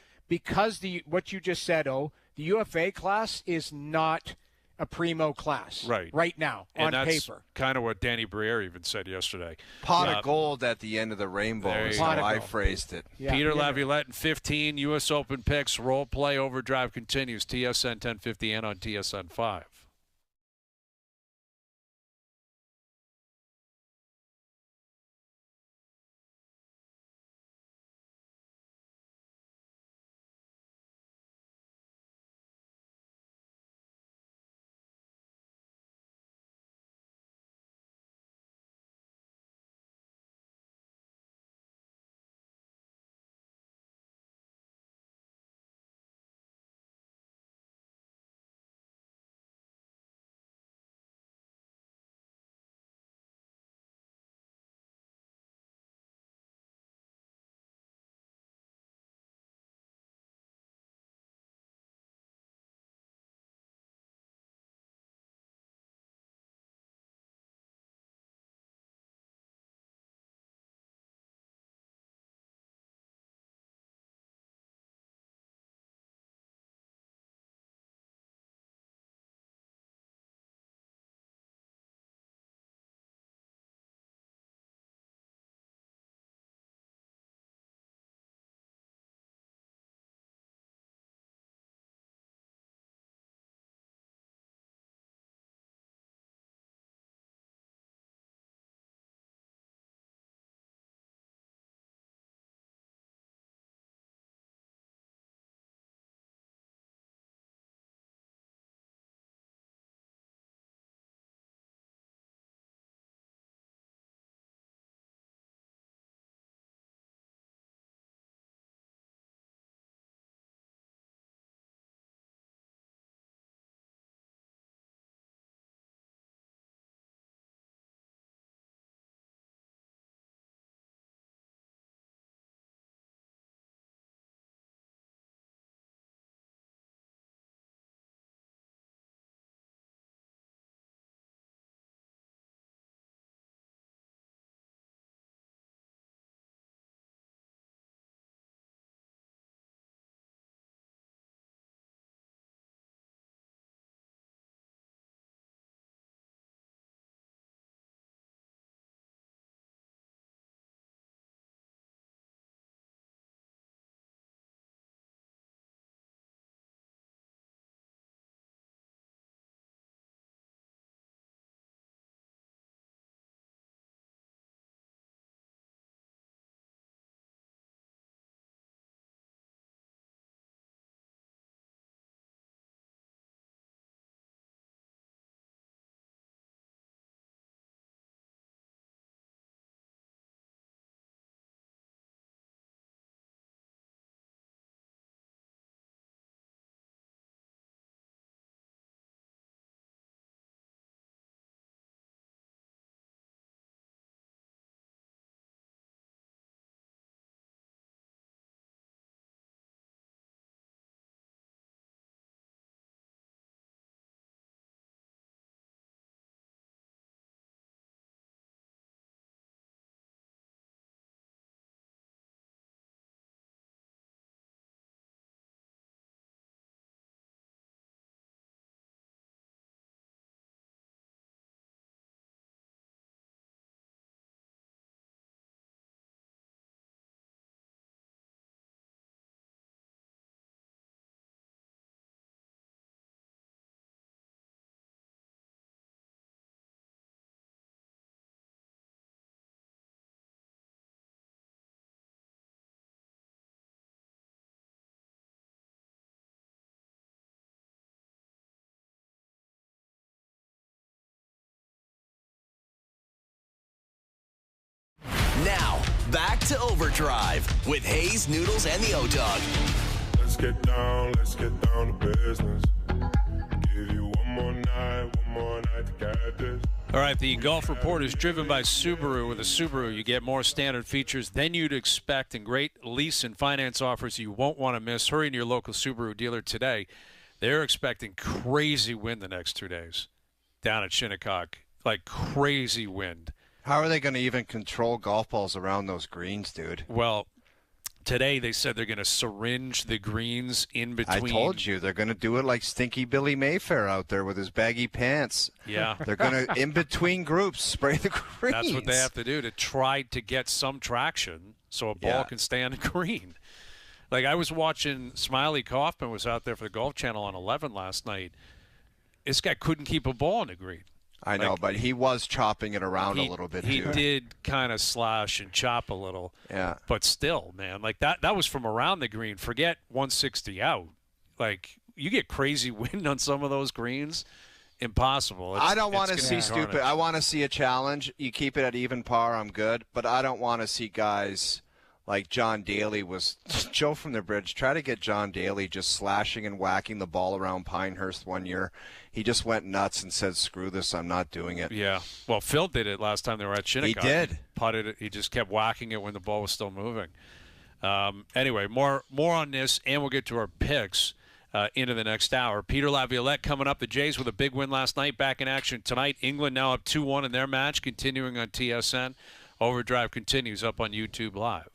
what you just said, the UFA class is not a primo class right now and on that's paper. Kind of what Danny Briere even said yesterday. Pot of gold at the end of the rainbow is how I phrased it. Yeah, Peter Laviolette in 15, U.S. Open picks, role play, overdrive continues, TSN 1050 and on TSN 5. Now, back to Overdrive with Hayes, Noodles, and the O-Dog. Let's get down to business. Give you one more night to get this. All right, the Golf Report is driven by Subaru. With a Subaru, you get more standard features than you'd expect and great lease and finance offers you won't want to miss. Hurry to your local Subaru dealer today. They're expecting crazy wind the next 2 days down at Shinnecock, like crazy wind. How are they going to even control golf balls around those greens, dude? Well, today they said they're going to syringe the greens in between. I told you they're going to do it like Stinky Billy Mayfair out there with his baggy pants. Yeah. They're going to, in between groups, spray the greens. That's what they have to do to try to get some traction so a ball can stay on the green. Like, I was watching Smiley Kaufman was out there for the Golf Channel on 11 last night. This guy couldn't keep a ball on the green. I know, but he was chopping it around a little bit, He too. did kind of slash and chop a little. Yeah. But still, man, like that was from around the green. Forget 160 out. Like, you get crazy wind on some of those greens. Impossible. I don't want to see stupid. stupid. I want to see a challenge. You keep it at even par, I'm good. But I don't want to see guys like John Daly was. Joe from the Bridge, try to get John Daly just slashing and whacking the ball around Pinehurst one year. He just went nuts and said, screw this, I'm not doing it. Yeah. Well, Phil did it last time they were at Shinnecock. He did. He putted it. He just kept whacking it when the ball was still moving. Anyway, more on this, and we'll get to our picks into the next hour. Peter Laviolette coming up. The Jays with a big win last night, back in action tonight. England now up 2-1 in their match, continuing on TSN. OverDrive continues up on YouTube Live.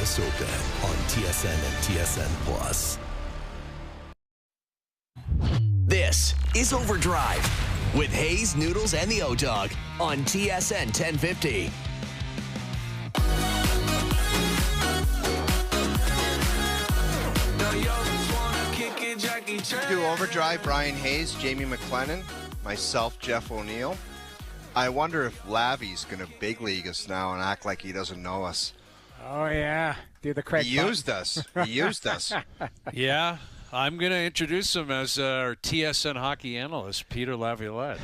U.S. Open on TSN and TSN Plus. This is OverDrive with Hayes, Noodles, and the O-Dog on TSN 1050. Do OverDrive, Brian Hayes, Jamie McLennan, myself, Jeff O'Neill. I wonder if Lavi's going to big league us now and act like he doesn't know us. Oh, yeah. Do the Craig He used us. He used us. Yeah, I'm going to introduce him as our TSN hockey analyst, Peter Laviolette.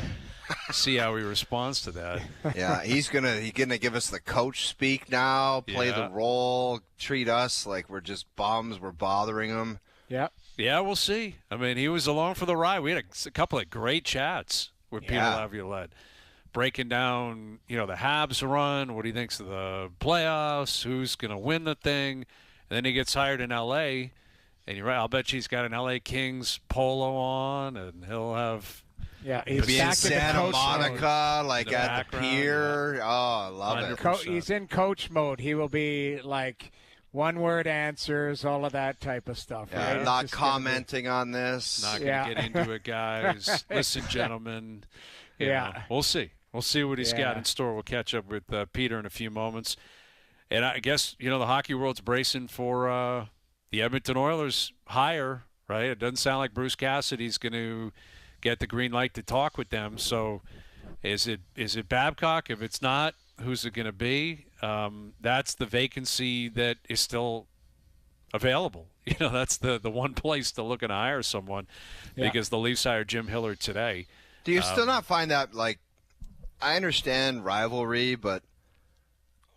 See how he responds to that. Yeah, he's gonna give us the coach speak now, play the role, treat us like we're just bums, we're bothering him. Yeah. Yeah, we'll see. I mean, he was along for the ride. We had a couple of great chats with Peter Laviolette, breaking down, the Habs run, what he thinks of the playoffs, who's going to win the thing. And then he gets hired in L.A., and you're right, I'll bet he's got an L.A. Kings polo on, and he'll have... Yeah, he's be in back Santa in Monica, mode. like at the pier. Yeah. Oh, I love it. He's in coach mode. He will be like one-word answers, all of that type of stuff. Yeah, right? not commenting on this. Not going to get into it, guys. Listen, gentlemen. We'll see. We'll see what he's got in store. We'll catch up with Peter in a few moments. And I guess, the hockey world's bracing for the Edmonton Oilers hire, right? It doesn't sound like Bruce Cassidy's going to get the green light to talk with them. So is it Babcock? If it's not, who's it going to be? That's the vacancy that is still available. That's the one place to look and hire someone because the Leafs hired Jim Hillard today. Do you still not find that, I understand rivalry, but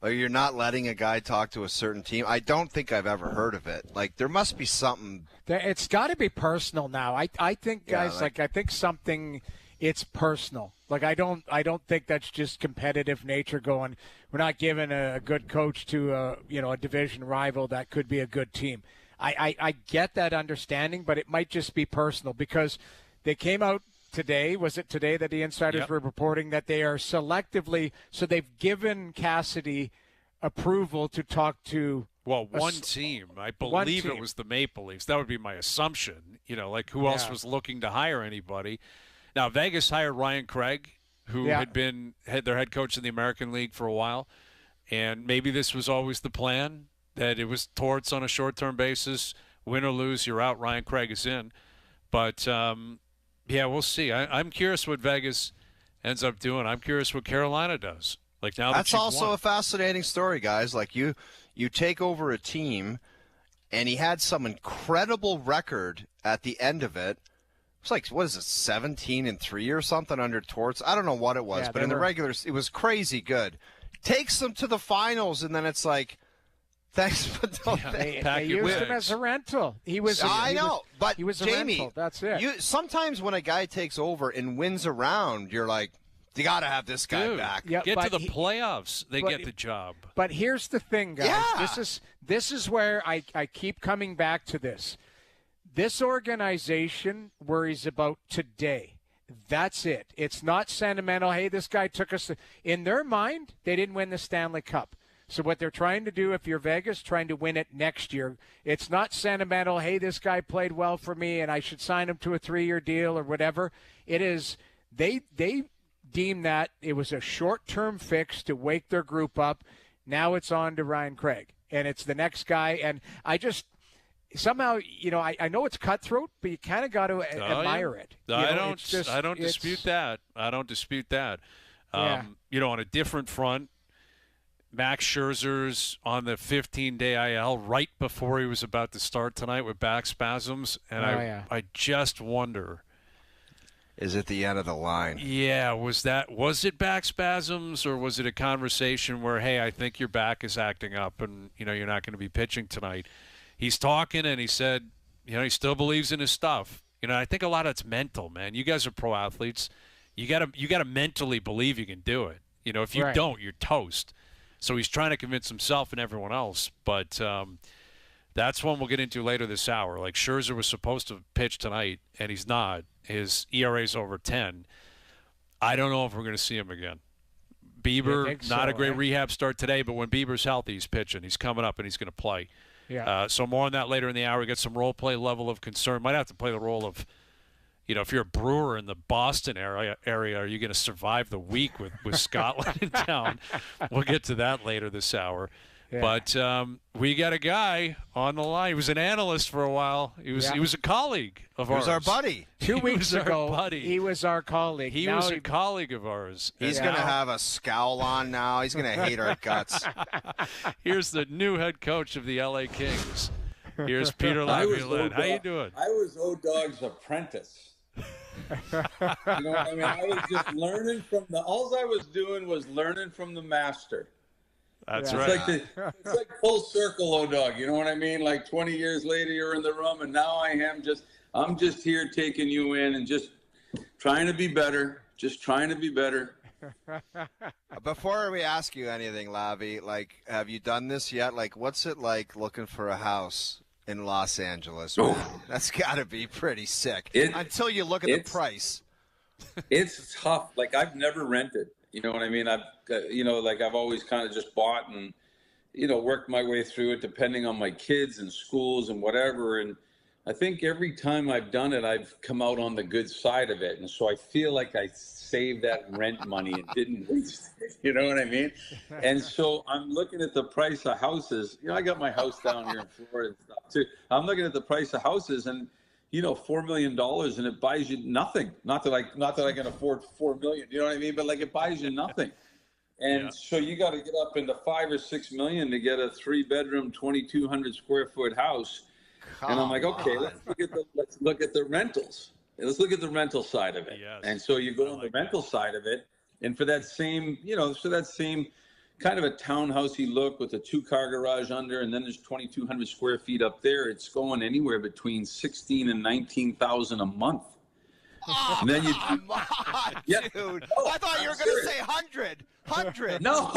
you're not letting a guy talk to a certain team? I don't think I've ever heard of it. There must be something. It's got to be personal now. I think, guys, I think something, it's personal. I don't think that's just competitive nature going, we're not giving a good coach to a division rival that could be a good team. I get that understanding, but it might just be personal because they came out today. Was it today that the insiders were reporting that they are selectively, so they've given Cassidy approval to talk to one team. I believe it was the Maple Leafs. That would be my assumption. Who else was looking to hire anybody? Now, Vegas hired Ryan Craig, who had been their head coach in the American League for a while, and maybe this was always the plan, that it was Torts on a short-term basis. Win or lose, you're out. Ryan Craig is in. But, we'll see. I'm curious what Vegas ends up doing. I'm curious what Carolina does. That's also a fascinating story, guys. You take over a team, and he had some incredible record at the end of it. It's what is it, 17-3 or something under Torts? I don't know what it was, but in the regulars, it was crazy good. Takes them to the finals, and then it's thanks, but don't they used him as a rental. He was a Jamie, rental. That's it. Sometimes when a guy takes over and wins around, you're like, you got to have this guy back. Get to the playoffs, they get the job. But here's the thing, guys. Yeah. This is where I keep coming back to this. This organization worries about today. That's it. It's not sentimental. Hey, this guy took us. In their mind, they didn't win the Stanley Cup. So what they're trying to do, if you're Vegas, trying to win it next year. It's not sentimental. Hey, this guy played well for me, and I should sign him to a 3-year deal or whatever. It is. They deem that it was a short-term fix to wake their group up. Now it's on to Ryan Craig, and it's the next guy. And I just somehow, I know it's cutthroat, but you kind of got to admire it. I don't dispute that. I don't dispute that. On a different front, Max Scherzer's on the 15-day IL right before he was about to start tonight with back spasms, and I just wonder. Is it the end of the line? Yeah, was it back spasms, or was it a conversation where, hey, I think your back is acting up and, you're not going to be pitching tonight? He's talking, and he said, he still believes in his stuff. I think a lot of it's mental, man. You guys are pro athletes. You gotta mentally believe you can do it. If you don't, you're toast. So he's trying to convince himself and everyone else. But that's one we'll get into later this hour. Scherzer was supposed to pitch tonight, and he's not. His ERA's over 10. I don't know if we're going to see him again. Bieber, not a great eh? rehab start today, but when Bieber's healthy, he's pitching. He's coming up, and he's going to play. Yeah. So more on that later in the hour. We got some role play level of concern. Might have to play the role of, if you're a brewer in the Boston area, are you going to survive the week with Scotland in town? We'll get to that later this hour. Yeah. But we got a guy on the line. He was an analyst for a while. He was a colleague of ours. He was our buddy. 2 weeks ago, buddy. he was our colleague. He was a colleague of ours. He's going to have a scowl on now. He's going to hate our guts. Here's the new head coach of the LA Kings. Here's Peter Laviolette. How you doing? I was O-Dog's apprentice. You know what I mean? I was just learning from all I was doing was learning from the master. That's It's right. it's like full circle, O-Dog. You know what I mean? Like 20 years later, you're in the room, and now I'm just here taking you in and just trying to be better. Just trying to be better. Before we ask you anything, Lavi, like, have you done this yet? Like, what's it like looking for a house in Los Angeles, man? That's got to be pretty sick. Until you look at the price. It's tough. Like, I've never rented. You know what I mean? I've always kind of just bought and, worked my way through it depending on my kids and schools and whatever. And I think every time I've done it, I've come out on the good side of it. And so I feel like I saved that rent money and didn't waste it. You know what I mean? And so I'm looking at the price of houses. I got my house down here in Florida and stuff too. I'm looking at the price of houses and, $4 million and it buys you nothing. Not that I can afford $4 million, you know what I mean? But like it buys you nothing. And so you got to get up into $5 or $6 million to get a 3-bedroom, 2,200 square foot house. And I'm like, okay, let's look at the rentals. Let's look at the rental side of it. Yes. And so you go on the rental side of it, and for that same, kind of a townhousey look with a 2-car garage under, and then there's 2,200 square feet up there. It's going anywhere between $16,000 and $19,000 a month. Oh, and then come on, dude! I thought you were going to say 100. No,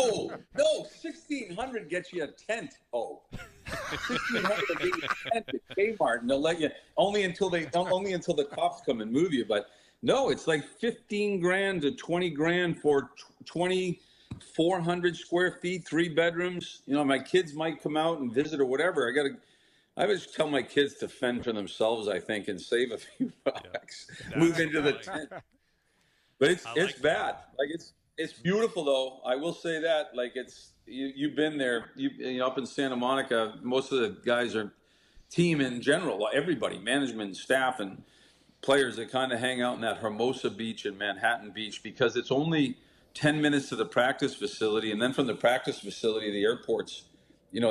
1,600 gets you a tent. 1,600 gets you a tent at Kmart, and they'll let you only until the cops come and move you. But no, it's like $15,000 to $20,000 for 2,400 square feet, 3 bedrooms. My kids might come out and visit or whatever. I always tell my kids to fend for themselves, I think, and save a few bucks. Move into the tent. But it's bad. Like it's beautiful though. I will say that. Like you've been there. You up in Santa Monica. Most of the guys are team in general. Everybody, management, staff, and players that kind of hang out in that Hermosa Beach and Manhattan Beach because it's only 10 minutes to the practice facility, and then from the practice facility to the airports,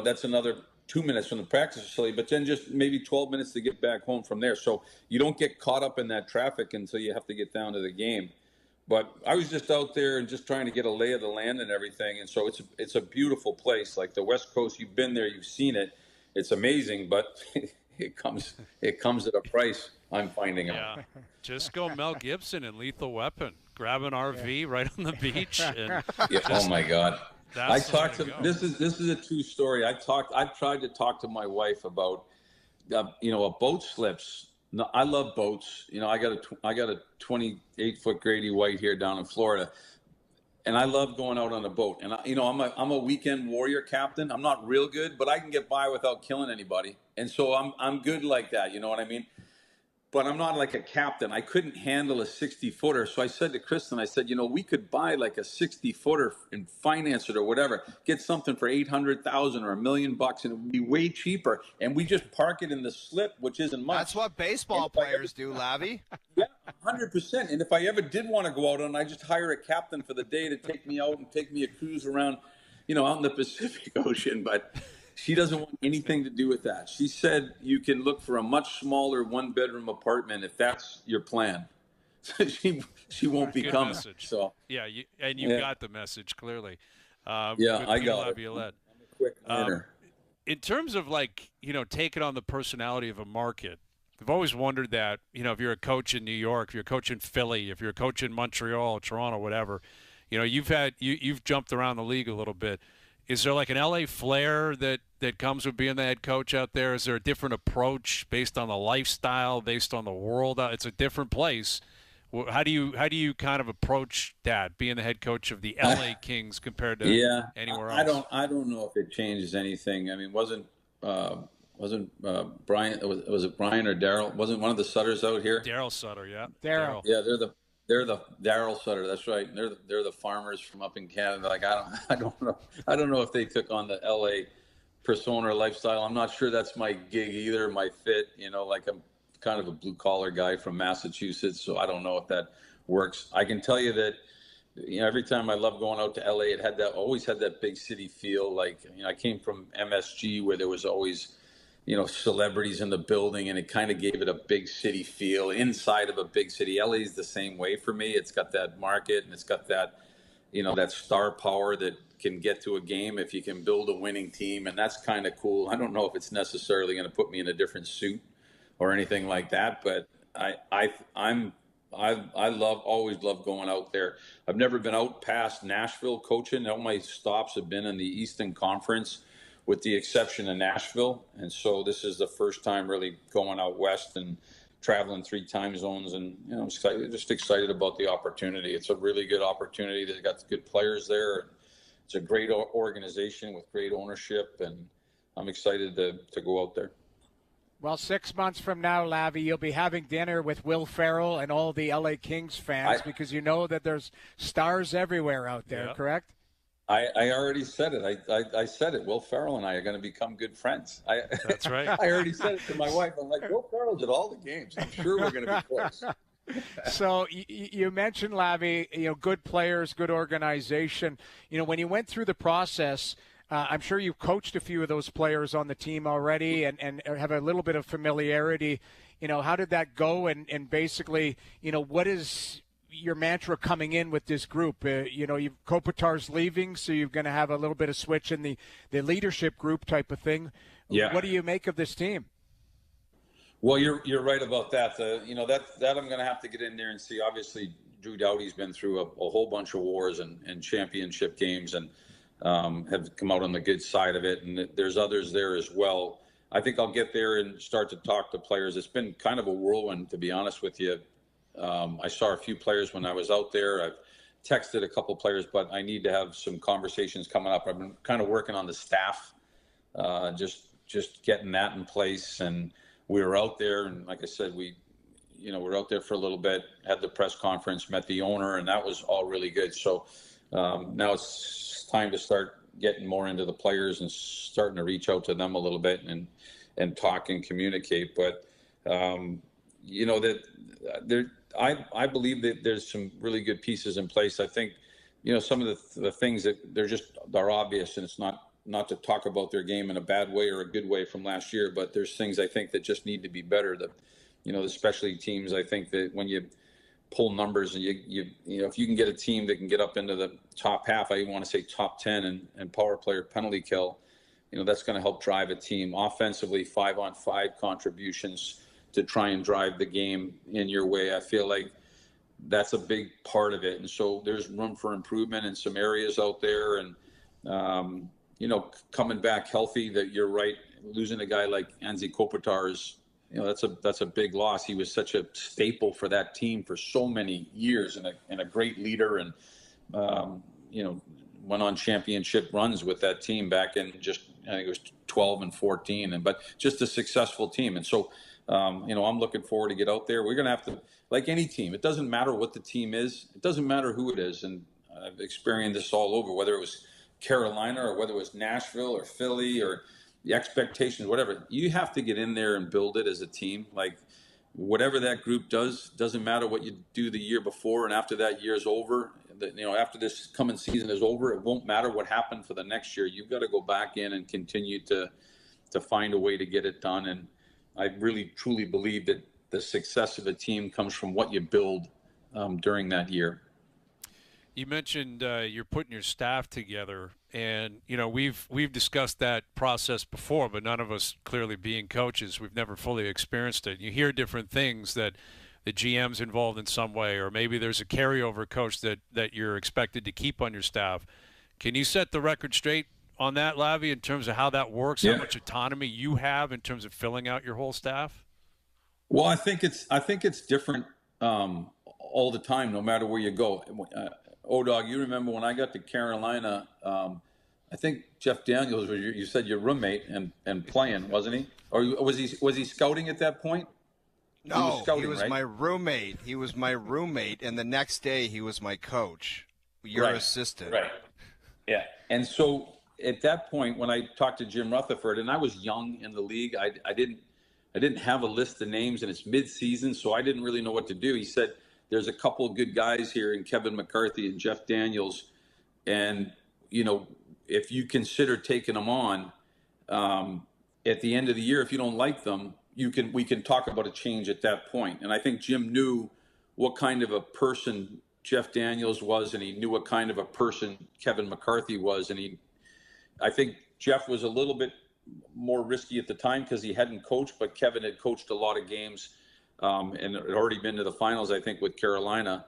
that's another 2 minutes from the practice facility, but then just maybe 12 minutes to get back home from there. So you don't get caught up in that traffic until you have to get down to the game. But I was just out there and just trying to get a lay of the land and everything. And so it's a beautiful place. Like the West Coast, you've been there, you've seen it. It's amazing, but it comes at a price, I'm finding out. Yeah. Just go Mel Gibson and Lethal Weapon. Grab an RV right on the beach. And oh my God. I talked to go. this is a true story. I've tried to talk to my wife about a boat slips. No, I love boats. I got a 28-foot Grady White here down in Florida, and I love going out on a boat. And I'm a weekend warrior captain. I'm not real good, but I can get by without killing anybody. And so I'm good like that. You know what I mean? But I'm not like a captain. I couldn't handle a 60-footer. So I said to Kristen, I said, we could buy like a 60-footer and finance it or whatever, get something for $800,000 or $1 million, and it would be way cheaper. And we just park it in the slip, which isn't much. That's what baseball players do, Lavi. Yeah, 100%. And if I ever did want to go out on, I just hire a captain for the day to take me out and take me a cruise around, out in the Pacific Ocean. But she doesn't want anything to do with that. She said you can look for a much smaller 1-bedroom apartment if that's your plan. she won't be coming. Message. So yeah, you got the message clearly. I got it. I'm a quick learner. In terms of taking on the personality of a market, I've always wondered that if you're a coach in New York, if you're a coach in Philly, if you're a coach in Montreal, Toronto, whatever, you've jumped around the league a little bit. Is there like an LA flair that comes with being the head coach out there? Is there a different approach based on the lifestyle, based on the world? It's a different place How do you kind of approach that, being the head coach of the LA Kings compared to anywhere else? I don't know if it changes anything. I mean, wasn't Brian? Was it Brian or Daryl? Wasn't one of the Sutters out here? Daryl Sutter, yeah. Daryl. Yeah, they're the Daryl Sutter. That's right. They're the farmers from up in Canada. Like I don't know if they took on the LA persona or lifestyle. I'm not sure that's my gig either. My fit, like I'm kind of a blue collar guy from Massachusetts, so I don't know if that works. I can tell you that every time I love going out to LA, it always had that big city feel. Like I came from MSG where there was always celebrities in the building, and it kind of gave it a big city feel inside of a big city. LA is the same way for me. It's got that market, and it's got that that star power that can get to a game if you can build a winning team, and that's kind of cool. I don't know if it's necessarily going to put me in a different suit or anything like that, but I always love going out there. I've never been out past Nashville coaching. All my stops have been in the Eastern Conference, with the exception of Nashville, and so this is the first time really going out west and traveling 3 time zones, and I'm just excited about the opportunity. It's a really good opportunity. They've got good players there. It's a great organization with great ownership, and I'm excited to go out there. Well, 6 months from now, Lavi, you'll be having dinner with Will Ferrell and all the LA Kings fans because you know that there's stars everywhere out there, correct? I already said it. I said it. Will Ferrell and I are going to become good friends. That's right. I already said it to my wife. I'm like, Will Ferrell's at all the games. I'm sure we're going to be close. So you mentioned, Lavi, good players, good organization. When you went through the process, I'm sure you coached a few of those players on the team already and have a little bit of familiarity. How did that go? And basically, what is your mantra coming in with this group? Kopitar's leaving, so you're going to have a little bit of switch in the leadership group type of thing. Yeah. What do you make of this team? Well, you're right about that. That I'm going to have to get in there and see. Obviously, Drew Doughty's been through a whole bunch of wars and championship games and have come out on the good side of it. And there's others there as well. I think I'll get there and start to talk to players. It's been kind of a whirlwind, to be honest with you. I saw a few players when I was out there. I've texted a couple players, but I need to have some conversations coming up. I've been kind of working on the staff, just getting that in place. And we were out there, and like I said, we were out there for a little bit, had the press conference, met the owner, and that was all really good. So now it's time to start getting more into the players and starting to reach out to them a little bit and talk and communicate. But I believe that there's some really good pieces in place. I think, some of the things that they're obvious, and it's not to talk about their game in a bad way or a good way from last year, but there's things I think that just need to be better. The specialty teams, I think that when you pull numbers and if you can get a team that can get up into the top half, I even want to say top 10 and power play or penalty kill, that's going to help drive a team. Offensively, 5-on-5 contributions to try and drive the game in your way. I feel like that's a big part of it. And so there's room for improvement in some areas out there. And, coming back healthy, that you're right, losing a guy like Anze Kopitar is, that's a big loss. He was such a staple for that team for so many years and a great leader. And, went on championship runs with that team back in I think it was 12 and 14, but just a successful team. And so, I'm looking forward to get out there. We're going to have to, like any team, it doesn't matter what the team is. It doesn't matter who it is. And I've experienced this all over, whether it was Carolina or whether it was Nashville or Philly or the expectations, whatever. You have to get in there and build it as a team. Like whatever that group does, doesn't matter what you do the year before and after that year's over. After this coming season is over, it won't matter what happened for the next year. You've got to go back in and continue to find a way to get it done. And I really, truly believe that the success of a team comes from what you build during that year. You mentioned you're putting your staff together, and we've discussed that process before, but none of us, clearly being coaches, we've never fully experienced it. You hear different things, that the GM's involved in some way, or maybe there's a carryover coach that you're expected to keep on your staff. Can you set the record straight on that, Lavi, in terms of how that works, how much autonomy you have in terms of filling out your whole staff? Well, I think it's different all the time, no matter where you go. O-Dog, you remember when I got to Carolina, I think Jeff Daniels was you said your roommate and playing, wasn't he? Or was he scouting at that point? No, he was right? My roommate. He was my roommate, and the next day he was my coach. Your assistant. Right. Yeah. And so at that point, when I talked to Jim Rutherford, and I was young in the league, I didn't have a list of names, and it's mid-season, so I didn't really know what to do. He said, there's a couple of good guys here in Kevin McCarthy and Jeff Daniels, and, if you consider taking them on at the end of the year, if you don't like them, we can talk about a change at that point. And I think Jim knew what kind of a person Jeff Daniels was, and he knew what kind of a person Kevin McCarthy was. And I think Jeff was a little bit more risky at the time because he hadn't coached, but Kevin had coached a lot of games and had already been to the finals, I think, with Carolina.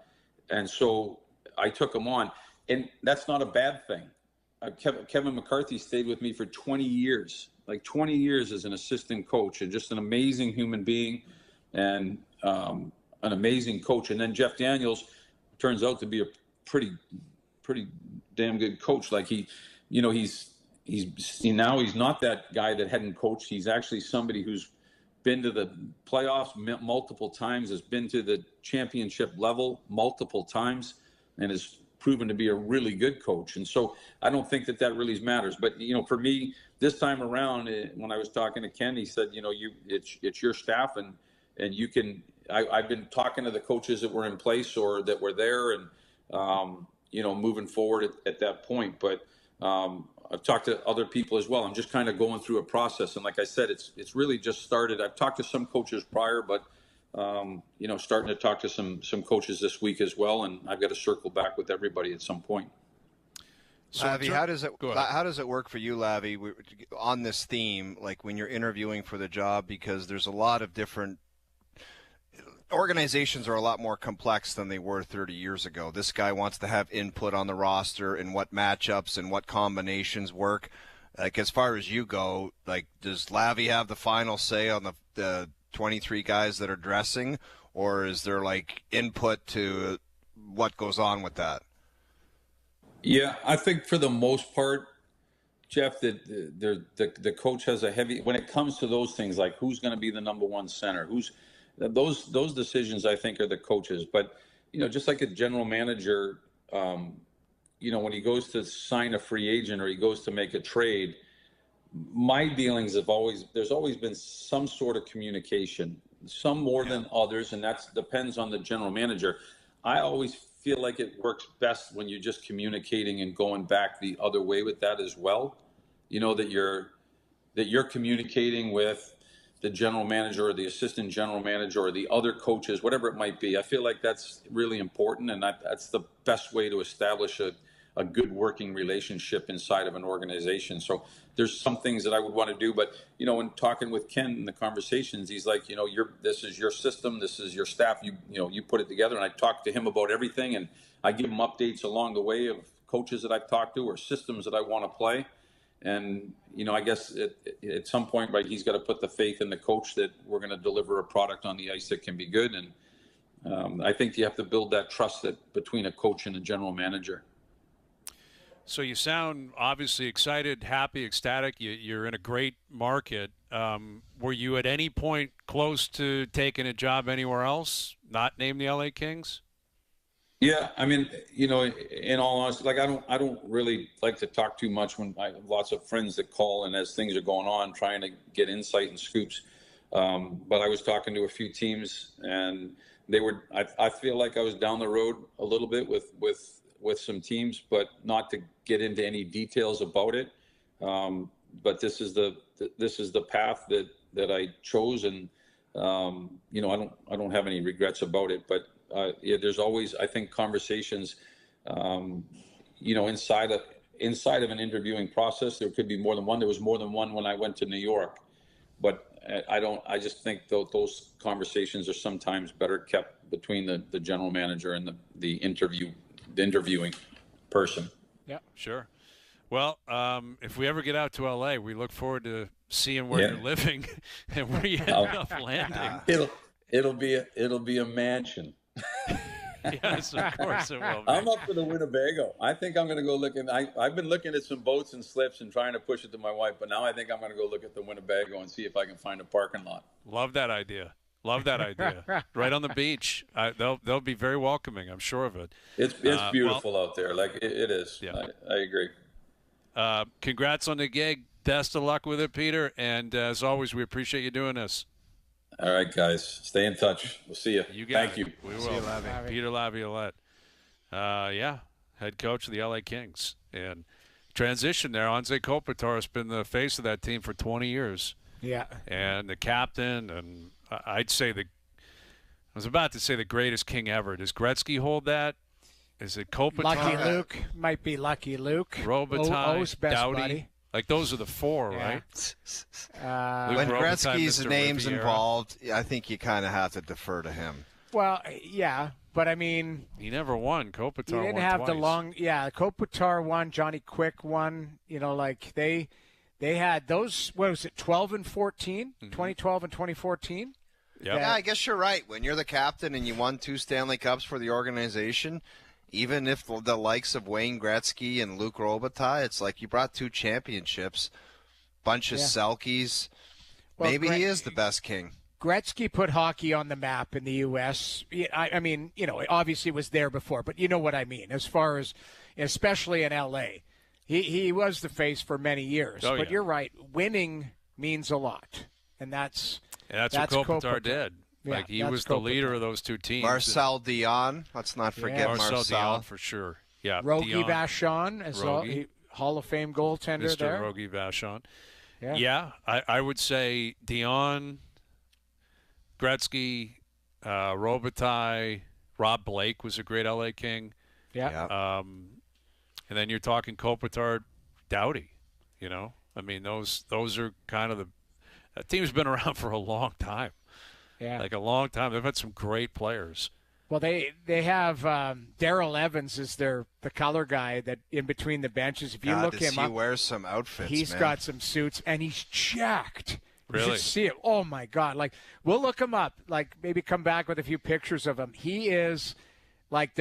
And so I took him on. And that's not a bad thing. Kevin McCarthy stayed with me for 20 years, like 20 years as an assistant coach, and just an amazing human being and an amazing coach. And then Jeff Daniels turns out to be a pretty damn good coach. Like he's not that guy that hadn't coached. He's actually somebody who's been to the playoffs multiple times, has been to the championship level multiple times, and has proven to be a really good coach. And so I don't think that really matters. But, for me, this time around, when I was talking to Ken, he said, it's your staff and you can, I've been talking to the coaches that were in place or that were there and, moving forward at that point. But I've talked to other people as well. I'm just kind of going through a process. And like I said, it's really just started. I've talked to some coaches prior, but, starting to talk to some coaches this week as well. And I've got to circle back with everybody at some point. So Lavi, how does it work for you, Lavi, on this theme, like when you're interviewing for the job? Because there's a lot of different organizations are a lot more complex than they were 30 years ago. This guy wants to have input on the roster and what matchups and what combinations work. Like as far as you go, like does Lavi have the final say on the 23 guys that are dressing, or is there like input to what goes on with that? Yeah, I think for the most part, Jeff, that the coach has a heavy when it comes to those things like who's going to be the number one center, those decisions I think are the coaches. But just like a general manager, when he goes to sign a free agent or he goes to make a trade, my dealings there's always been some sort of communication, some more than others, and that depends on the general manager. I always feel like it works best when you're just communicating and going back the other way with that as well. That you're communicating with the general manager or the assistant general manager or the other coaches, whatever it might be. I feel like that's really important, and that's the best way to establish a good working relationship inside of an organization. So there's some things that I would want to do, but when talking with Ken in the conversations, he's like, this is your system, this is your staff, you put it together. And I talk to him about everything, and I give him updates along the way of coaches that I've talked to or systems that I want to play. And I guess at some point, right, he's got to put the faith in the coach that we're going to deliver a product on the ice that can be good. And I think you have to build that trust between a coach and a general manager. So you sound obviously excited, happy, ecstatic. You're in a great market. Were you at any point close to taking a job anywhere else, not named the LA Kings? Yeah, I mean, in all honesty, like I don't really like to talk too much when I have lots of friends that call and as things are going on, trying to get insight and scoops. But I was talking to a few teams, and they were. I feel like I was down the road a little bit with some teams, but not to get into any details about it. But this is the path that I chose, and I don't have any regrets about it. But there's always, I think, conversations, inside of an interviewing process. There could be more than one. There was more than one when I went to New York, but I just think those conversations are sometimes better kept between the general manager and the interviewing person. Yeah, sure. Well, if we ever get out to LA, we look forward to seeing where you're living and where you end up landing. It'll be a mansion. Yes, of course it will be. I'm up for the Winnebago. I think I'm going to go look in. I've been looking at some boats and slips and trying to push it to my wife, but now I think I'm going to go look at the Winnebago and see if I can find a parking lot. Love that idea. Love that idea. Right on the beach. They'll be very welcoming. I'm sure of it. It's beautiful out there. Like it is. Yeah. I agree. Congrats on the gig. Best of luck with it, Peter. And as always, we appreciate you doing this. All right, guys. Stay in touch. We'll see you. Thank you. We will. Peter Laviolette. Head coach of the LA Kings. And transition there. Anze Kopitar has been the face of that team for 20 years. Yeah. And the captain, and I'd say I was about to say the greatest King ever. Does Gretzky hold that? Is it Kopitar? Lucky Luke. Might be Lucky Luke. Robitaille, O's best Doughty. buddy. Like, those are the four, Yeah. right? When Luke Robitaille, Gretzky's Mr. name's Riviera. involved, I think you kind of have to defer to him. Well, yeah, but I mean, He never won. Kopitar he didn't won have twice. the long. Yeah, Kopitar won. Johnny Quick won. Like they had those. What was it? 12 and 14. 2012 and 2014. Yep. Yeah, I guess you're right. When you're the captain and you won 2 Stanley Cups for the organization, even if the likes of Wayne Gretzky and Luc Robitaille, it's like you brought 2 championships, bunch of Selkies. Well, Maybe he is the best King. Gretzky put hockey on the map in the U.S. I mean, obviously it was there before, but you know what I mean. As far as, especially in L.A., he was the face for many years. Oh, but yeah. you're right. Winning means a lot, and that's what Kopitar did. Yeah, Like, he that's was the leader Kopitar. of those 2 teams. Marcel Dion. Let's not forget Marcel Dion for sure. Yeah, Rogie Dion. Vachon as well. Rogie. Hall of Fame goaltender Mr. there. Rogie Vachon. Yeah. Yeah, I would say Dion, Gretzky, Robitaille, Rob Blake was a great LA King. Yeah. And then you're talking Kopitar, Doughty. I mean, those are kind of that team's been around for a long time. Yeah. Like a long time. They've had some great players. Well, they have Darrell Evans is the color guy that in between the benches. If you God, look does him he up, wears some outfits, he's man. got some suits and he's jacked. You Really? should see it. Oh my God! Like we'll look him up. Like maybe come back with a few pictures of him. He is like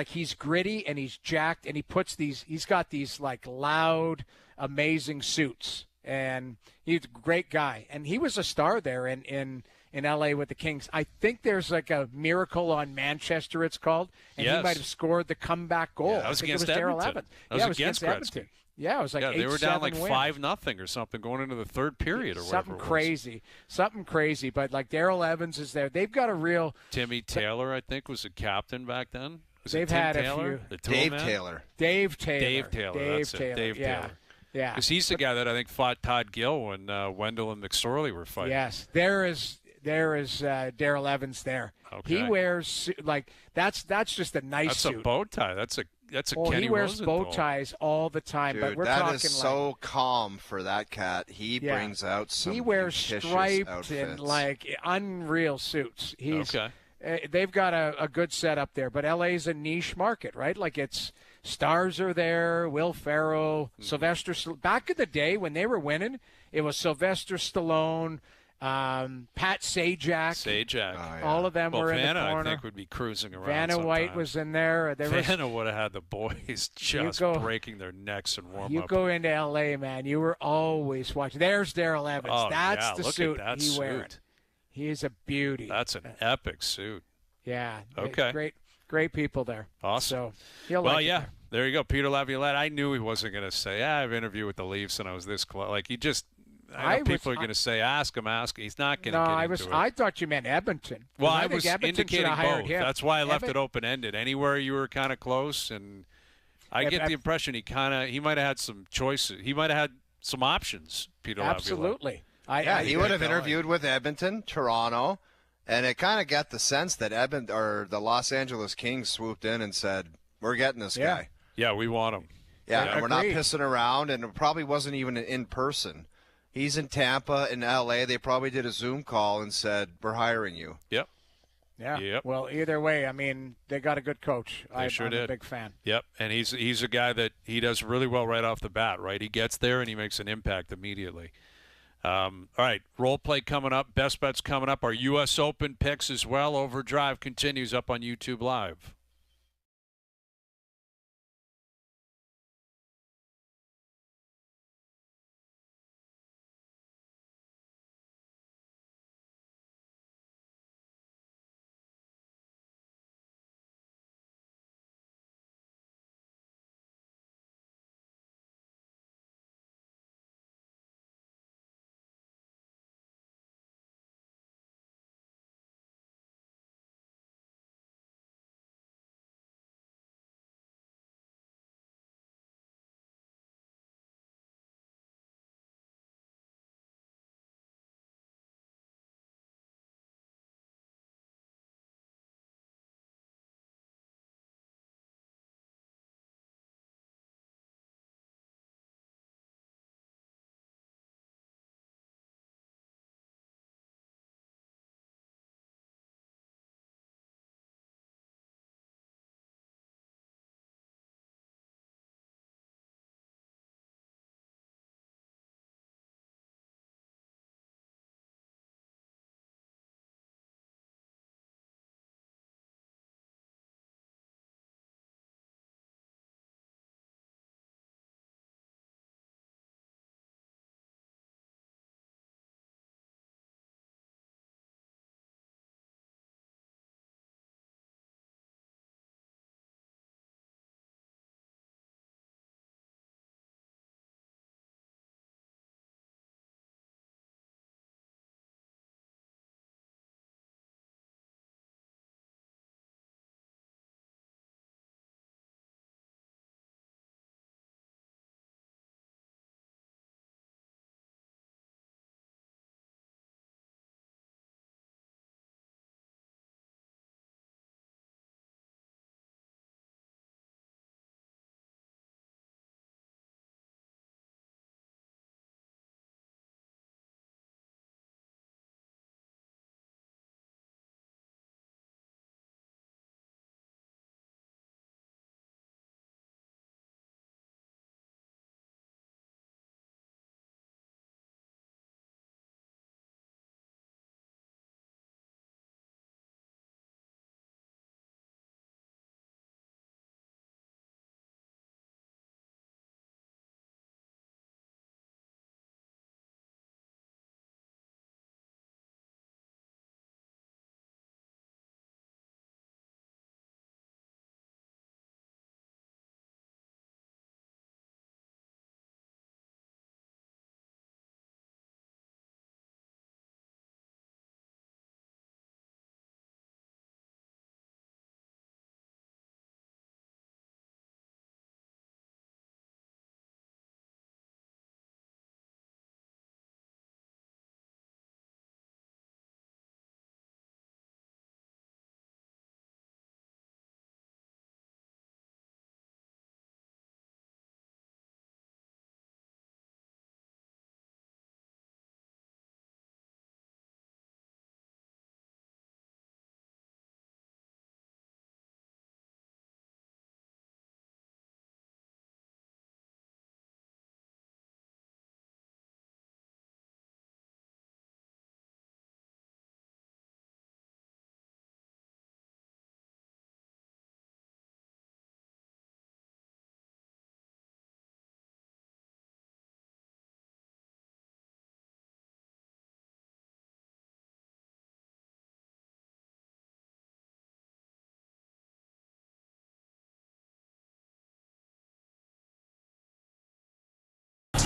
he's gritty and he's jacked and he puts these. He's got these like loud, amazing suits and he's a great guy. And he was a star there in LA with the Kings. I think there's like a Miracle on Manchester, it's called, and Yes. he might have scored the comeback goal. Yeah, that was I think against it was Darrell Edmonton. Evans. That was Yeah, it was against Edmonton. Gretzky. Yeah, it was like Yeah, they were down like 8-7 5-0 or something going into the third period or something whatever it was. something crazy. But like Darrell Evans is there. They've got a real. Timmy Taylor, I think, was a captain back then. Was it They've Tim had a Taylor? few. The tool Dave man? Taylor. Dave Taylor. Dave Taylor. That's it. Dave yeah. Taylor. Yeah. Because he's the guy that I think fought Todd Gill when Wendell and McSorley were fighting. Yes, there is Darrell Evans there. Okay. He wears like that's just a nice That's suit. a bow tie. That's a Oh, Kenny he wears Rosenthal. bow ties all the time. Dude, but we're that talking is like so calm for that cat. He Yeah. brings out some he wears fictitious striped outfits. and like unreal suits. He's Okay. They've got a good setup there, but LA's a niche market, right? Like it's stars are there, Will Ferrell, Sylvester. Back in the day when they were winning, it was Sylvester Stallone, Pat Sajak. Oh, yeah. All of them Well, were in the Vanna, corner. I think, would be cruising around Vanna White sometimes. was in there. Vanna would have had the boys just go- breaking their necks and warm You up. go into LA, man. You were always watching. There's Darrell Evans. Oh, That's yeah, the look suit at that he suit. wearing. He is a beauty. That's an epic suit. Yeah. Okay. Great people there. Awesome. So you'll Well, like it yeah, there. there you go. Peter Laviolette. I knew he wasn't going to say, I have an interview with the Leafs and I was this close. Like, he just, I know people are going to say, ask him. He's not going to No, get I into was. it. I thought you meant Edmonton. Well, I I think was Edmonton should indicating have hired both. him. That's why I left Edmon- it open-ended. Anywhere you were kind of close, and I Eb- get Eb- the impression he might have had some choices. He might have had some options, Peter Laviolette. Absolutely. Yeah, he would have going. interviewed with Edmonton, Toronto, and it kind of got the sense that the Los Angeles Kings swooped in and said, "We're getting this Yeah. guy." Yeah, we want him. Yeah, Yeah, and we're not agreed. pissing around, and it probably wasn't even in person. He's in Tampa, in LA. They probably did a Zoom call and said, "We're hiring you." Yep. Yeah. Yep. Well, either way, I mean, they got a good coach. I'm sure a did. big fan. Yep, and he's a guy that he does really well right off the bat, right? He gets there and he makes an impact immediately. All right, role play coming up, best bets coming up, our U.S. Open picks as well. OverDrive continues up on YouTube Live.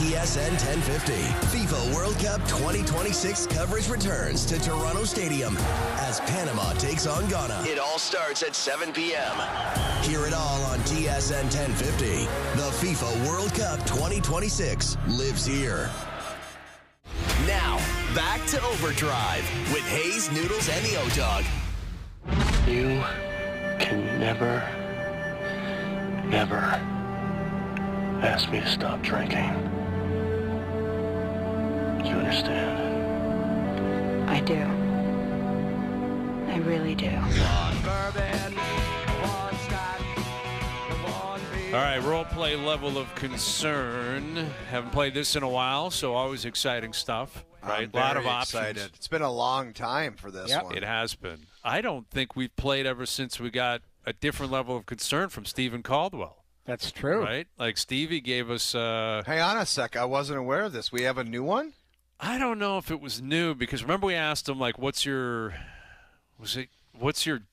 TSN 1050. FIFA World Cup 2026 coverage returns to Toronto Stadium as Panama takes on Ghana. It all starts at 7 p.m. Hear it all on TSN 1050. The FIFA World Cup 2026 lives here. Now, back to OverDrive with Hayes, Noodles, and the O-Dog. You can never ask me to stop drinking. Do you understand? I do. I really do. One bourbon, one scotch, one beer. All right, role play level of concern. Haven't played this in a while, so always exciting stuff. Right, I'm a lot of very options. excited. It's been a long time for this one. It has been. I don't think we've played ever since we got a different level of concern from Stephen Caldwell. That's true. Right? Like Stevie gave us. Hang on a sec. I wasn't aware of this. We have a new one? I don't know if it was new because remember we asked him like, what's your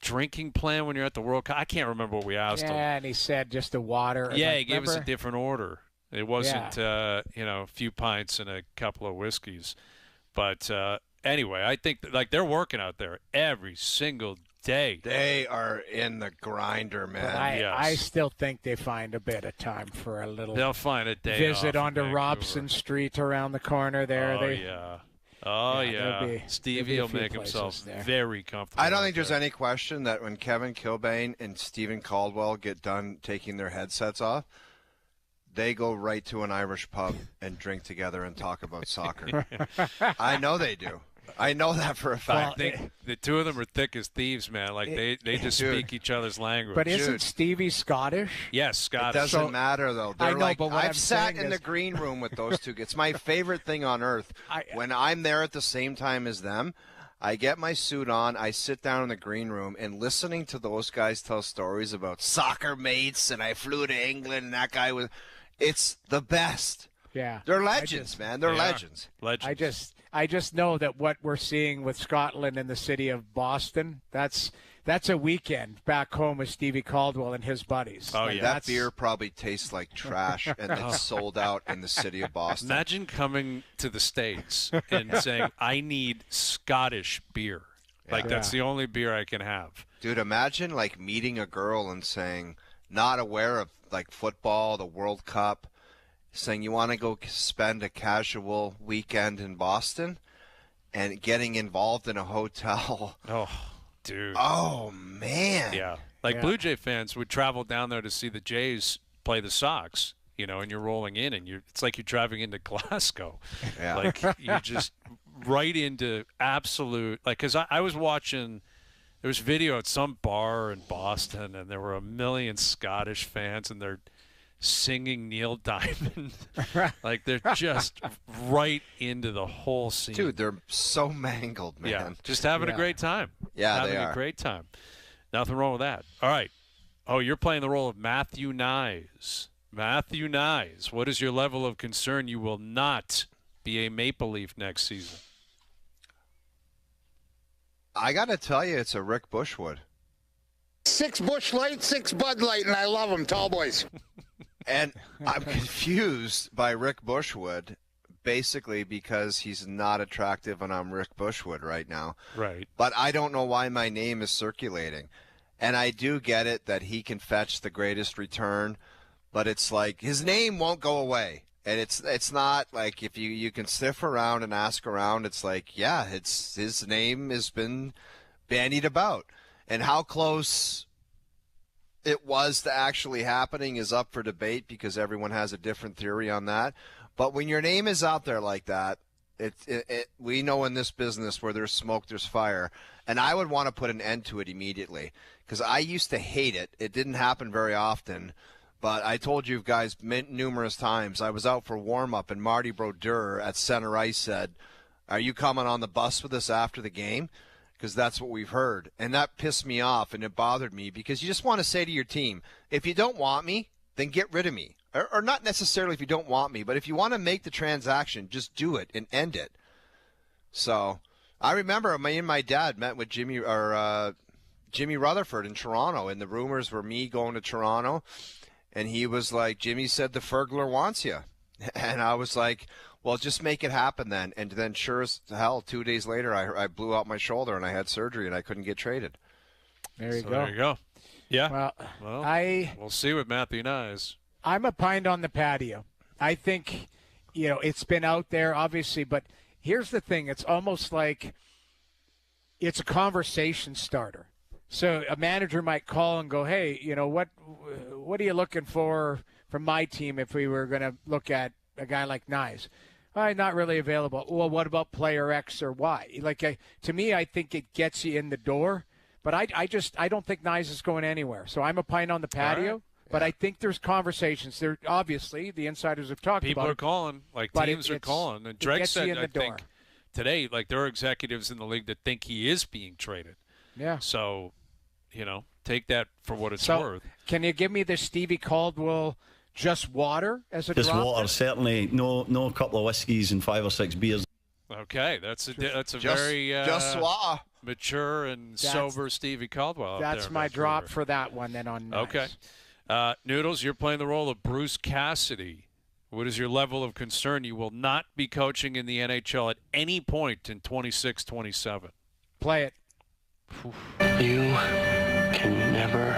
drinking plan when you're at the World Cup? I can't remember what we asked him. Yeah, and he said just the water. Yeah, he gave us a different order. It wasn't, a few pints and a couple of whiskeys. But anyway, I think they're working out there every single day. They are in the grinder, man. But I still think they find a bit of time for a little. They'll find a day visit off onto in Robson Street around the corner there. Oh, yeah. Stevie will make himself very comfortable. I don't think there's any question that when Kevin Kilbane and Stephen Caldwell get done taking their headsets off, they go right to an Irish pub and drink together and talk about soccer. I know they do. I know that for a fact. I think the two of them are thick as thieves, man. Like they just speak each other's language. But isn't Stevie Scottish? Yes, Scottish. It doesn't matter though. They're I know, like but what I've I'm sat saying in the green room with those two. It's my favorite thing on earth. When I'm there at the same time as them, I get my suit on, I sit down in the green room, and listening to those guys tell stories about soccer mates, and I flew to England, and that guy was. It's the best. Yeah. They're legends, man. They're legends. Legends. I just know that what we're seeing with Scotland and the city of Boston, that's a weekend back home with Stevie Caldwell and his buddies. Oh, yeah. That beer probably tastes like trash, and it's sold out in the city of Boston. Imagine coming to the States and saying, I need Scottish beer. That's the only beer I can have. Dude, imagine, meeting a girl and saying, not aware of, football, the World Cup, saying you want to go spend a casual weekend in Boston and getting involved in a hotel. Oh, dude. Oh, man. Yeah. Blue Jay fans would travel down there to see the Jays play the Sox, and you're rolling in, and it's like you're driving into Glasgow. Yeah. You're just right into absolute, because I was watching. There was video at some bar in Boston, and there were a million Scottish fans, and they're singing Neil Diamond. They're just right into the whole scene. Dude, they're so mangled, man. Yeah, just having a great time. Yeah, having a great time. Nothing wrong with that. All right. Oh, you're playing the role of Matthew Nyes. Matthew Nyes, what is your level of concern you will not be a Maple Leaf next season? I got to tell you, it's a Rick Bushwood. 6 Bush Light, 6 Bud Light, and I love them, tall boys. And I'm confused by Rick Bushwood, basically because he's not attractive and I'm Rick Bushwood right now. Right. But I don't know why my name is circulating. And I do get it that he can fetch the greatest return, but it's like his name won't go away. And it's not like if you can sniff around and ask around, it's like, yeah, his name has been bandied about. And how close it was to actually happening is up for debate because everyone has a different theory on that. But when your name is out there like that, we know in this business where there's smoke, there's fire. And I would want to put an end to it immediately because I used to hate it. It didn't happen very often. But I told you guys numerous times, I was out for warm-up, and Marty Brodeur at center ice said, are you coming on the bus with us after the game? Because that's what we've heard. And that pissed me off, and it bothered me because you just want to say to your team, if you don't want me, then get rid of me. Or not necessarily if you don't want me, but if you want to make the transaction, just do it and end it. So I remember me and my dad met with Jimmy Rutherford in Toronto, and the rumors were me going to Toronto. And he was like, Jimmy said the Fergler wants you. And I was like, well, just make it happen then. And then sure as hell, 2 days later, I blew out my shoulder and I had surgery and I couldn't get traded. There you go. There you go. Yeah. Well, we'll see with Matthew Nyes. I'm a pint on the patio. I think, it's been out there, obviously. But here's the thing. It's almost like it's a conversation starter. So a manager might call and go, hey, what are you looking for from my team if we were going to look at a guy like Nyes? Not really available. Well, what about player X or Y? To me, I think it gets you in the door. But I don't think Nyes is going anywhere. So I'm a pint on the patio. But I think there's conversations. There obviously the insiders have talked People about are calling, like teams are calling. And Drake said, I think today, like there are executives in the league that think he is being traded. Yeah. So, take that for what it's worth. Can you give me the Stevie Caldwell just water as a just drop? Water, certainly. No couple of whiskeys and 5 or 6 beers. Okay, that's a very mature and sober Stevie Caldwell. That's my drop for that one. Then on nice. Okay, Noodles, you're playing the role of Bruce Cassidy. What is your level of concern? You will not be coaching in the NHL at any point in 26-27. Play it. You can never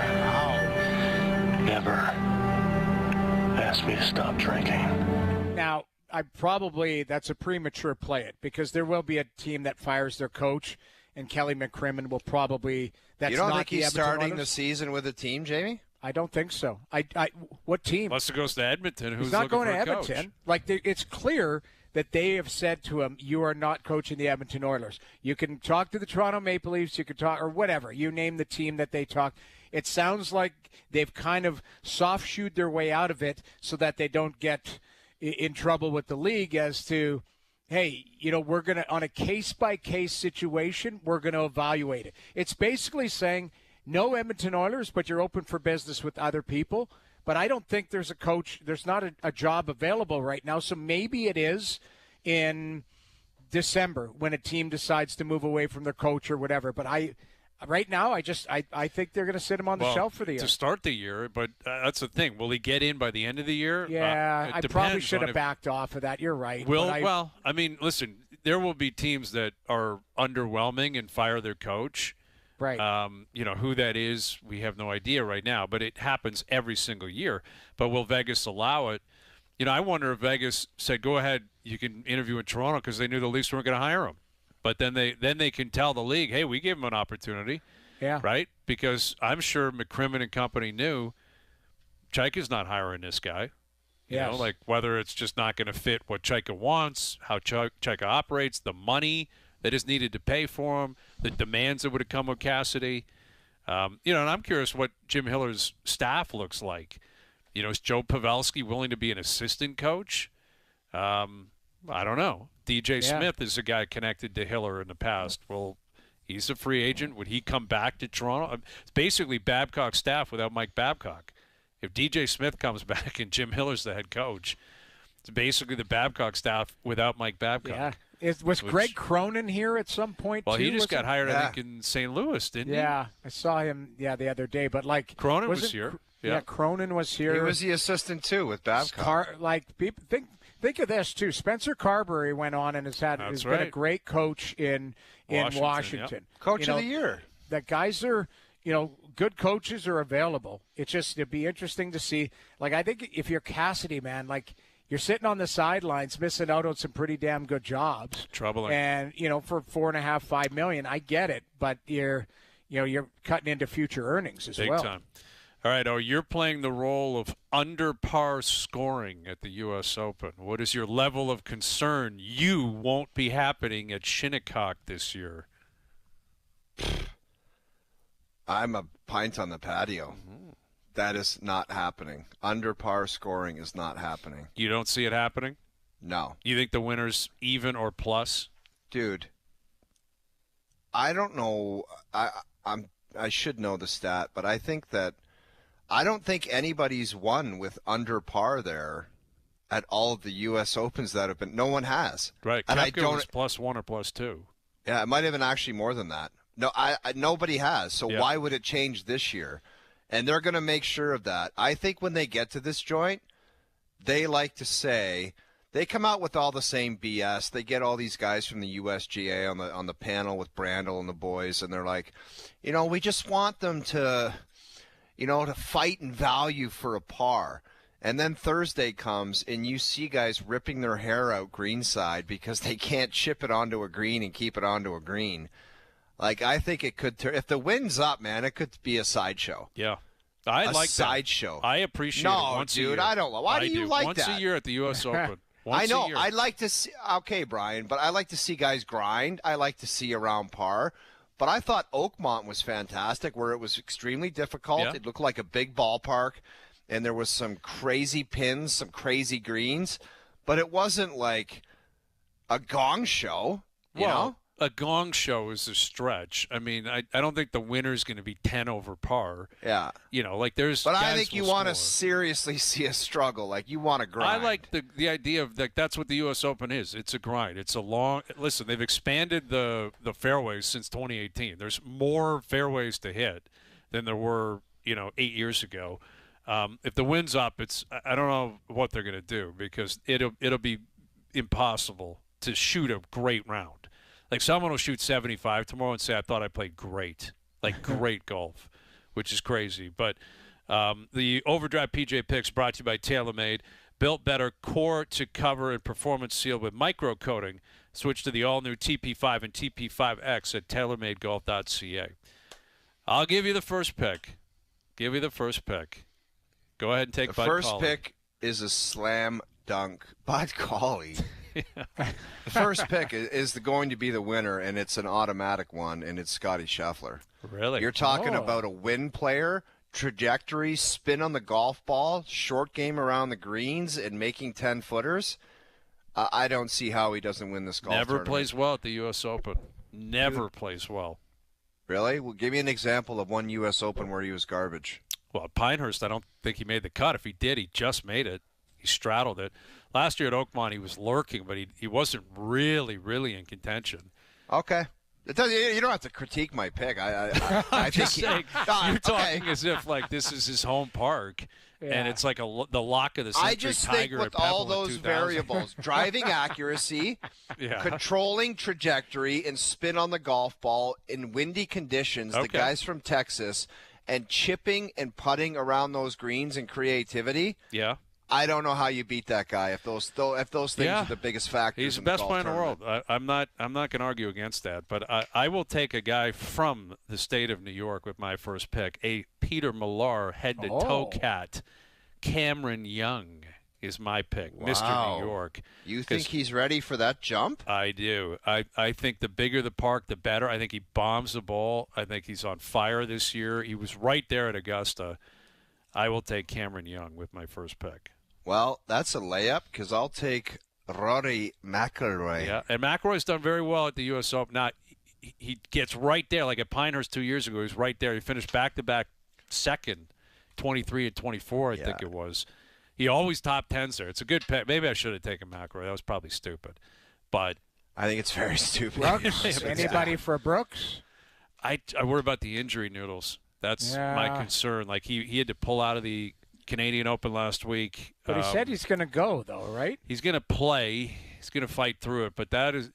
ask me to stop drinking. Now, that's a premature play it because there will be a team that fires their coach, and Kelly McCrimmon will probably. That's you don't not think he's starting the season with a team, Jamie? I don't think so. What team? Unless it goes to Edmonton. Who's he's not looking going for to a Edmonton. coach? Like it's clear that they have said to him, "You are not coaching the Edmonton Oilers. You can talk to the Toronto Maple Leafs. You can talk or whatever. You name the team that they talk." It sounds like they've kind of soft-shoed their way out of it so that they don't get in trouble with the league as to, hey, we're going to, on a case-by-case situation, we're going to evaluate it. It's basically saying, no Edmonton Oilers, but you're open for business with other people. But I don't think there's not a job available right now. So maybe it is in December when a team decides to move away from their coach or whatever. But right now, I think they're going to sit him on the shelf for the year. To start the year, but that's the thing. Will he get in by the end of the year? Yeah, I probably should have backed off of that. You're right. Well, I mean, listen, there will be teams that are underwhelming and fire their coach. Right. Who that is, we have no idea right now, but it happens every single year. But will Vegas allow it? I wonder if Vegas said, go ahead, you can interview in Toronto because they knew the Leafs weren't going to hire him. But then they can tell the league, hey, we gave him an opportunity. Yeah. Right? Because I'm sure McCrimmon and company knew Chaika's not hiring this guy. Yes. Like whether it's just not going to fit what Chaika wants, how Chaika operates, the money that is needed to pay for him, the demands that would have come with Cassidy. And I'm curious what Jim Hiller's staff looks like. Is Joe Pavelski willing to be an assistant coach? I don't know. DJ Smith is a guy connected to Hiller in the past. Well, he's a free agent. Would he come back to Toronto? It's basically Babcock's staff without Mike Babcock. If DJ Smith comes back and Jim Hiller's the head coach, it's basically the Babcock staff without Mike Babcock. Yeah. Was Greg Cronin here at some point, well, too? He just got hired, I think, in St. Louis, didn't he? Yeah, I saw him, the other day. But, Cronin was here. Yeah, Cronin was here. He was the assistant, too, with Babcock. People think of this, too. Spencer Carberry went on and has been a great coach in Washington. Yep. Coach of the year. The guys are, good coaches are available. It'd be interesting to see. I think if you're Cassidy, man, you're sitting on the sidelines missing out on some pretty damn good jobs. Troubling. And, for $4.5-5 million, I get it. But you're cutting into future earnings as well. Big time. All right, you're playing the role of under par scoring at the U.S. Open. What is your level of concern you won't be happening at Shinnecock this year? I'm a pint on the patio. Mm-hmm. That is not happening. Under par scoring is not happening. You don't see it happening? No. You think the winner's even or plus? Dude, I don't know. I should know the stat, but I don't think anybody's won with under par there at all of the U.S. Opens that have been. No one has. Right. And I don't. Was +1 or +2. Yeah, it might have been actually more than that. No, nobody has. So why would it change this year? And they're going to make sure of that. I think when they get to this joint, they like to say they come out with all the same BS. They get all these guys from the USGA on the panel with Brandel and the boys, and they're like, we just want them to, to fight and value for a par. And then Thursday comes, and you see guys ripping their hair out greenside because they can't chip it onto a green and keep it onto a green. I think it could if the wind's up, man, it could be a sideshow. Yeah. I like that. Sideshow. I appreciate it once a year. I don't know. Why do you like that? Once a year at the U.S. Open. I know. I like to see – okay, Brian, but I like to see guys grind. I like to see around par. But I thought Oakmont was fantastic where it was extremely difficult. Yeah. It looked like a big ballpark. and there was some crazy pins, some crazy greens, but it wasn't like a gong show, you know? A gong show is a stretch. I mean, I don't think the winner's going to be 10 over par. Yeah. You know, like there's But guys I think you will want to score. seriously see a struggle. Like, you want to grind. I like the idea of like that's what the U.S. Open is. It's a grind. It's a long – listen, they've expanded the fairways since 2018. There's more fairways to hit than there were, 8 years ago. If the wind's up, I don't know what they're going to do because it'll be impossible to shoot a great round. Like someone will shoot 75 tomorrow and say, I thought I played great, like great golf, which is crazy. But the OverDrive PJ Picks brought to you by TaylorMade. Built better core to cover and performance seal with micro coating. Switch to the all-new TP5 and TP5X at TaylorMadeGolf.ca. I'll give you the first pick. Go ahead and take the Bud first Cauley. pick is a slam dunk. Bud Cauley. The first pick is going to be the winner, and it's an automatic one, and it's Scotty Scheffler. Really? You're talking about a win player, trajectory, spin on the golf ball, short game around the greens, and making 10-footers. I don't see how he doesn't win this golf tournament. Plays well at the U.S. Open. Never plays well. Really? Well, give me an example of one U.S. Open where he was garbage. Well, at Pinehurst, I don't think he made the cut. If he did, he just made it. He straddled it. Last year at Oakmont, he was lurking, but he wasn't really, really in contention. Okay. You don't have to critique my pick. I just think saying, you're talking as if like this is his home park, and it's like the lock of the century. I just Tiger think with at all Pebble in those 2000. variables, driving accuracy, controlling trajectory, and spin on the golf ball in windy conditions, the guys from Texas, and chipping and putting around those greens and creativity. Yeah. I don't know how you beat that guy if those things are the biggest factors. He's the in best golf player in the tournament. world. I'm not going to argue against that, but I will take a guy from the state of New York with my first pick, a Peter Millar head-to-toe cat. Cameron Young is my pick, Mr. New York. You think he's ready for that jump? I do. I think the bigger the park, the better. I think he bombs the ball. I think he's on fire this year. He was right there at Augusta. I will take Cameron Young with my first pick. Well, that's a layup because I'll take Rory McIlroy. Yeah, and McIlroy's done very well at the U.S. Open. Now, he gets right there. Like at Pinehurst 2 years ago, he was right there. He finished back-to-back second, 23 and 24, I think it was. He always top tens there. It's a good pick. Maybe I should have taken McIlroy. That was probably stupid. But I think it's very stupid. Brooks? Anybody for Brooks? I worry about the injury, Noodles. That's my concern. Like he had to pull out of the Canadian Open last week. But he said he's going to go, though, right? He's going to play. He's going to fight through it. But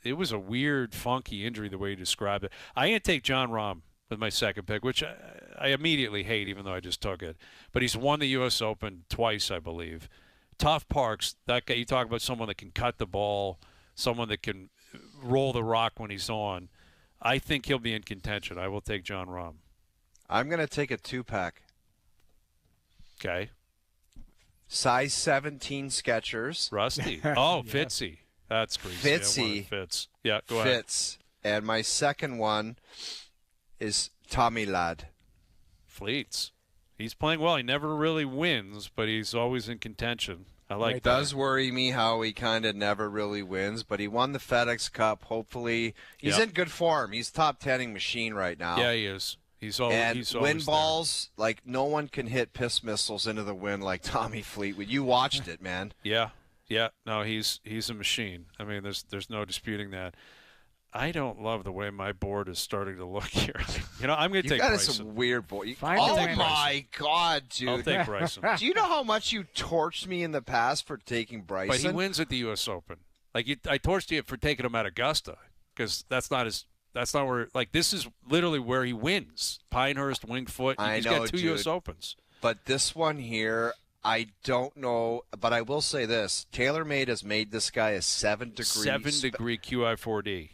it was a weird, funky injury the way you described it. I'm going to take John Rahm with my second pick, which I immediately hate, even though I just took it. But he's won the U.S. Open twice, I believe. Tough parks. That guy, you talk about someone that can cut the ball, someone that can roll the rock when he's on. I think he'll be in contention. I will take John Rahm. I'm going to take a 2-pack. Okay. Size 17 Skechers. Rusty. Oh, Fitzy. That's greasy. Fitzy. Fits. Yeah, go ahead. Fits. And my second one is Tommy Ladd. Fleets. He's playing well. He never really wins, but he's always in contention. I like It that. does worry me how he kind of never really wins, but he won the FedEx Cup. Hopefully, he's in good form. He's top 10ing machine right now. Yeah, he is. He's always wind there. balls, like no one can hit piss missiles into the wind like Tommy Fleetwood. You watched it, man. Yeah. No, he's a machine. I mean, there's no disputing that. I don't love the way my board is starting to look here. I'm going to take Bryson. Some weird board. Oh my God, dude! I'll take Bryson. Do you know how much you torched me in the past for taking Bryson? But he wins at the U.S. Open. Like I torched you for taking him at Augusta because that's not where. Like this is literally where he wins. Pinehurst, Winged Foot. He's got two U.S. Opens. But this one here, I don't know. But I will say this: TaylorMade has made this guy a 7-degree QI4D.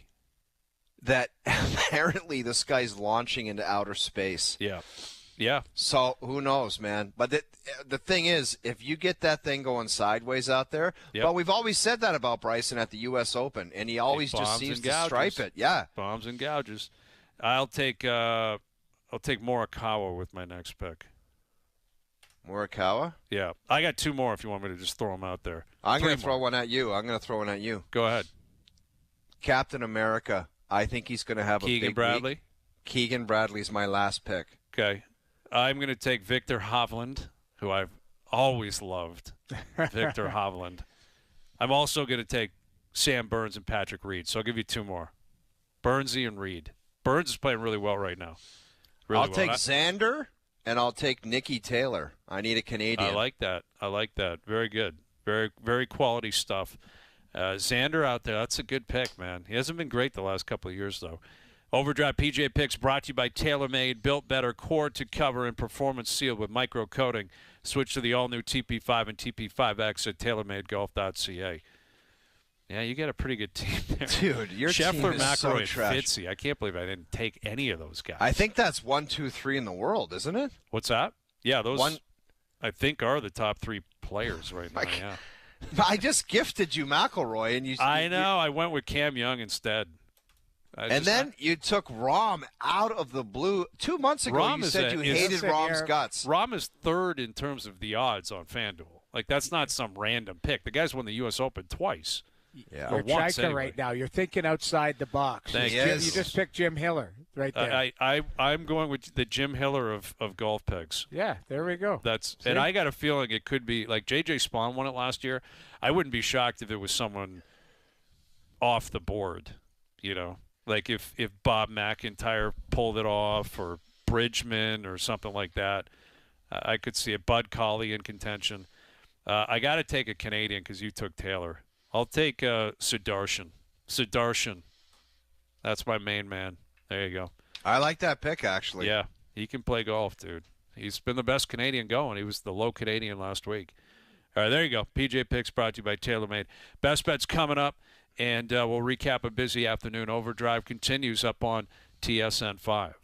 That apparently this guy's launching into outer space. Yeah. So who knows, man? But the thing is, if you get that thing going sideways out there, but we've always said that about Bryson at the U.S. Open, and he always just seems to stripe it. Yeah, bombs and gouges. I'll take Morikawa with my next pick. Morikawa? Yeah. I got 2 more if you want me to just throw them out there. I'm going 3 to throw more. one at you. I'm going to throw one at you. Go ahead. Captain America. I think he's going to have a Keegan big Bradley? week. Keegan Bradley's my last pick. Okay. I'm going to take Victor Hovland, who I've always loved. Victor Hovland. I'm also going to take Sam Burns and Patrick Reed. So I'll give you 2 more. Burnsy and Reed. Burns is playing really well right now. Really I'll well. take Xander, and I'll take Nikki Taylor. I need a Canadian. I like that. Very good. Very, very quality stuff. Xander out there, that's a good pick, man. He hasn't been great the last couple of years, though. OverDrive PJ Picks brought to you by TaylorMade. Built better, core to cover, and performance sealed with micro coating. Switch to the all-new TP5 and TP5X at TaylorMadeGolf.ca. Yeah, you got a pretty good team there. Dude, your Scheffler, team is McIlroy, so and trash. Fitzy. I can't believe I didn't take any of those guys. I think that's 1, 2, 3 in the world, isn't it? What's that? Yeah, those I think are the top 3 players right now. Yeah. I just gifted you McIlroy, and I know. I went with Cam Young instead. Then you took Rahm out of the blue. 2 months ago, Rahm you said you hated Rahm's guts. Rahm is 3rd in terms of the odds on FanDuel. Like, that's not some random pick. The guy's won the U.S. Open twice. Yeah. Or You're once, Chaika anyway. right now. You're thinking outside the box. Thank you. you. You just picked Jim Hiller right there. I'm going with the Jim Hiller of golf picks. Yeah, there we go. And I got a feeling it could be like J.J. Spawn won it last year. I wouldn't be shocked if it was someone off the board, you know, like if Bob McIntyre pulled it off or Bridgman or something like that. I could see it. Bud Colley in contention. I got to take a Canadian because you took Taylor. I'll take Sudarshan. That's my main man. There you go. I like that pick, actually. Yeah, he can play golf, dude. He's been the best Canadian going. He was the low Canadian last week. All right, there you go. PJ Picks brought to you by TaylorMade. Best bets coming up, and we'll recap a busy afternoon. OverDrive continues up on TSN 5.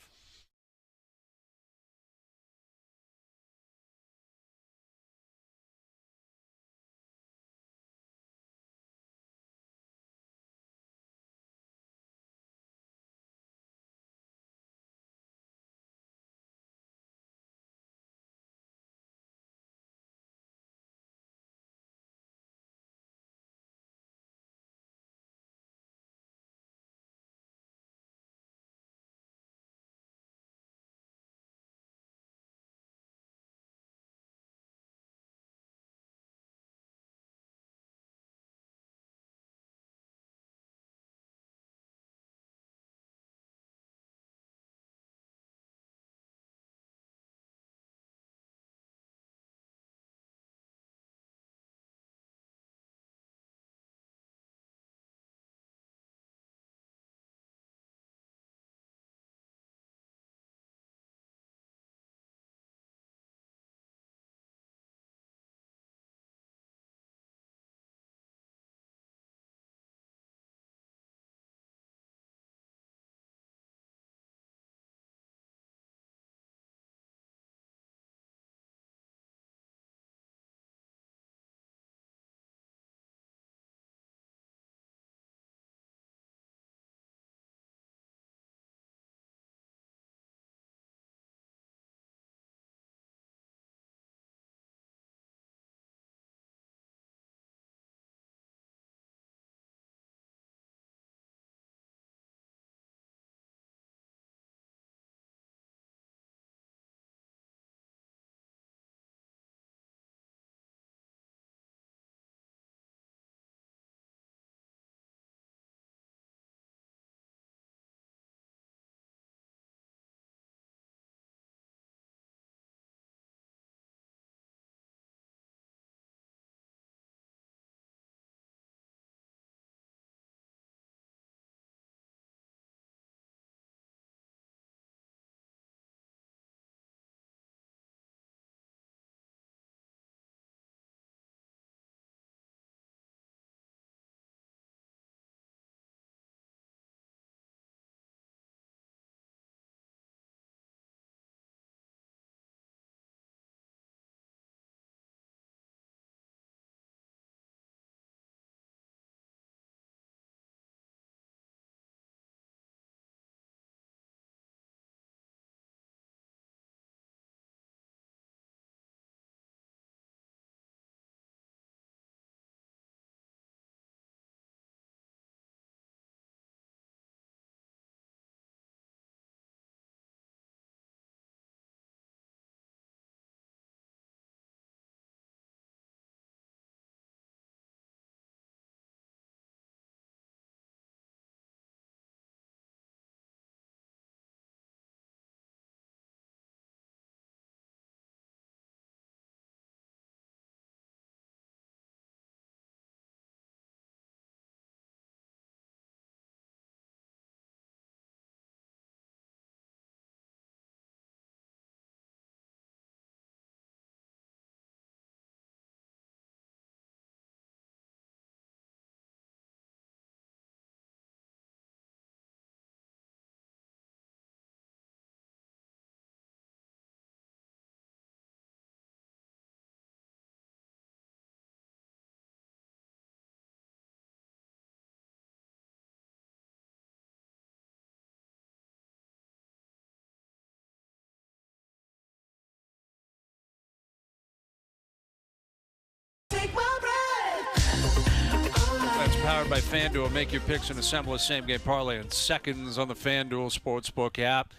powered by FanDuel. Make your picks and assemble a same-game parlay in seconds on the FanDuel Sportsbook app.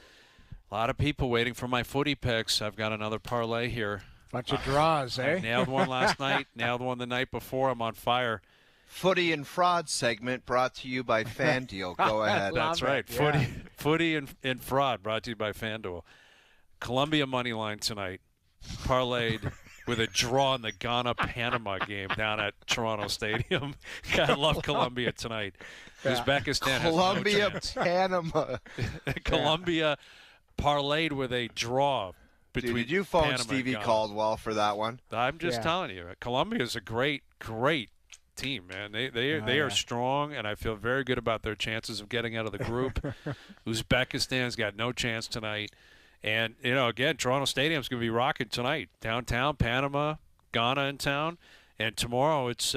A lot of people waiting for my footy picks. I've got another parlay here. Bunch of draws, I nailed one last night, nailed one the night before. I'm on fire. Footy and fraud segment brought to you by FanDuel. Go ahead. That's right. Yeah. Footy and fraud brought to you by FanDuel. Columbia money line tonight, parlayed with a draw in the Ghana-Panama game down at Toronto Stadium. I love Colombia tonight. Uzbekistan Colombia, has no chance. Panama. Colombia parlayed with a draw between Dude, did you phone Panama Stevie and Ghana. Caldwell for that one? I'm just telling you, Colombia is a great team, man. They are strong, and I feel very good about their chances of getting out of the group. Uzbekistan's got no chance tonight. And, again, Toronto Stadium's going to be rocking tonight. Downtown, Panama, Ghana in town. And tomorrow it's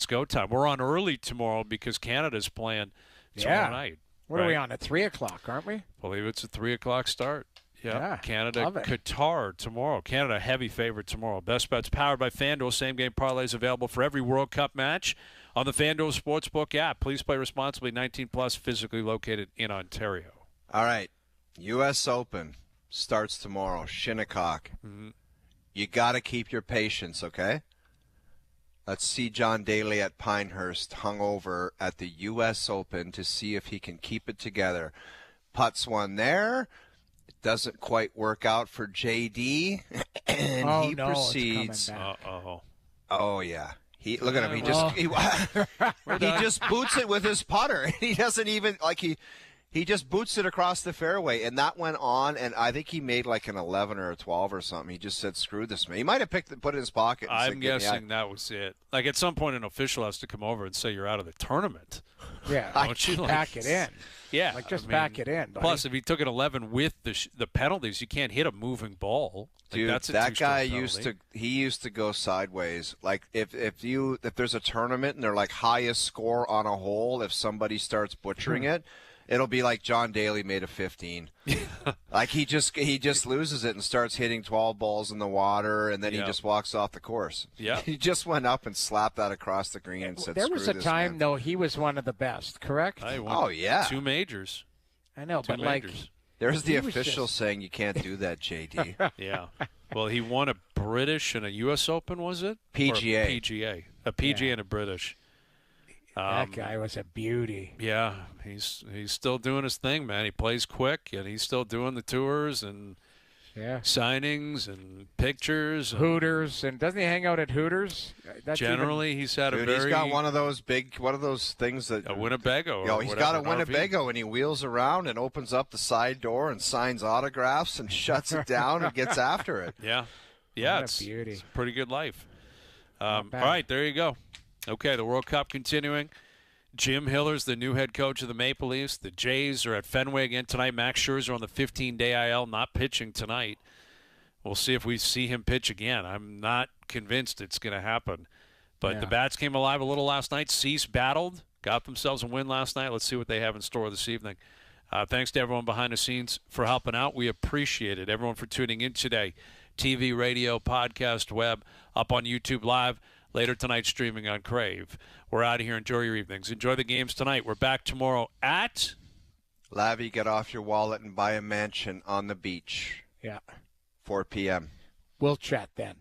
go time. We're on early tomorrow because Canada's playing tomorrow night. What are we on, at 3 o'clock, aren't we? I believe it's a 3 o'clock start. Yeah, Canada, love it. Qatar tomorrow. Canada, heavy favorite tomorrow. Best bets powered by FanDuel. Same-game parlays available for every World Cup match on the FanDuel Sportsbook app. Please play responsibly. 18+, physically located in Ontario. All right. U.S. Open starts tomorrow. Shinnecock. Mm-hmm. You got to keep your patience, okay? Let's see John Daly at Pinehurst hungover at the U.S. Open to see if he can keep it together. Putts one there. It doesn't quite work out for JD. And he proceeds. Oh, yeah. Look at him. He just boots it with his putter. He doesn't even, he just boots it across the fairway, and that went on, and I think he made like an 11 or a 12 or something. He just said, screw this, man. He might have put it in his pocket. And I'm guessing that was it. Like, at some point, an official has to come over and say you're out of the tournament. Yeah, pack it in. Yeah. Pack it in. Buddy. Plus, if he took an 11 with the penalties, you can't hit a moving ball. Dude, that's that guy used to go sideways. Like, if there's a tournament and they're like highest score on a hole, if somebody starts butchering it, it'll be like John Daly made a 15. Like he just loses it and starts hitting 12 balls in the water, and then he just walks off the course. Yeah, he just went up and slapped that across the green and said, "There was a time, man." Though, he was one of the best. Correct? Oh yeah, 2 majors. I know, but majors. There's the official saying you can't do that, JD. Yeah. Well, he won a British and a U.S. Open, was it? PGA. A PGA and a British. That guy was a beauty. Yeah, he's still doing his thing, man. He plays quick, and he's still doing the tours and signings and pictures. And Hooters, and doesn't he hang out at Hooters? Generally, he's had he's got one of those things that a Winnebago. He's got a Winnebago, and he wheels around and opens up the side door and signs autographs and shuts it down and gets after it. Yeah, it's beauty. It's a pretty good life. All right, there you go. Okay, the World Cup continuing. Jim Hiller's the new head coach of the Maple Leafs. The Jays are at Fenway again tonight. Max Scherzer on the 15-day IL, not pitching tonight. We'll see if we see him pitch again. I'm not convinced it's going to happen. But the bats came alive a little last night. Cease battled, got themselves a win last night. Let's see what they have in store this evening. Thanks to everyone behind the scenes for helping out. We appreciate it. Everyone for tuning in today. TV, radio, podcast, web, up on YouTube Live. Later tonight, streaming on Crave. We're out of here. Enjoy your evenings. Enjoy the games tonight. We're back tomorrow at Lavi, get off your wallet and buy a mansion on the beach. Yeah. 4 p.m. We'll chat then.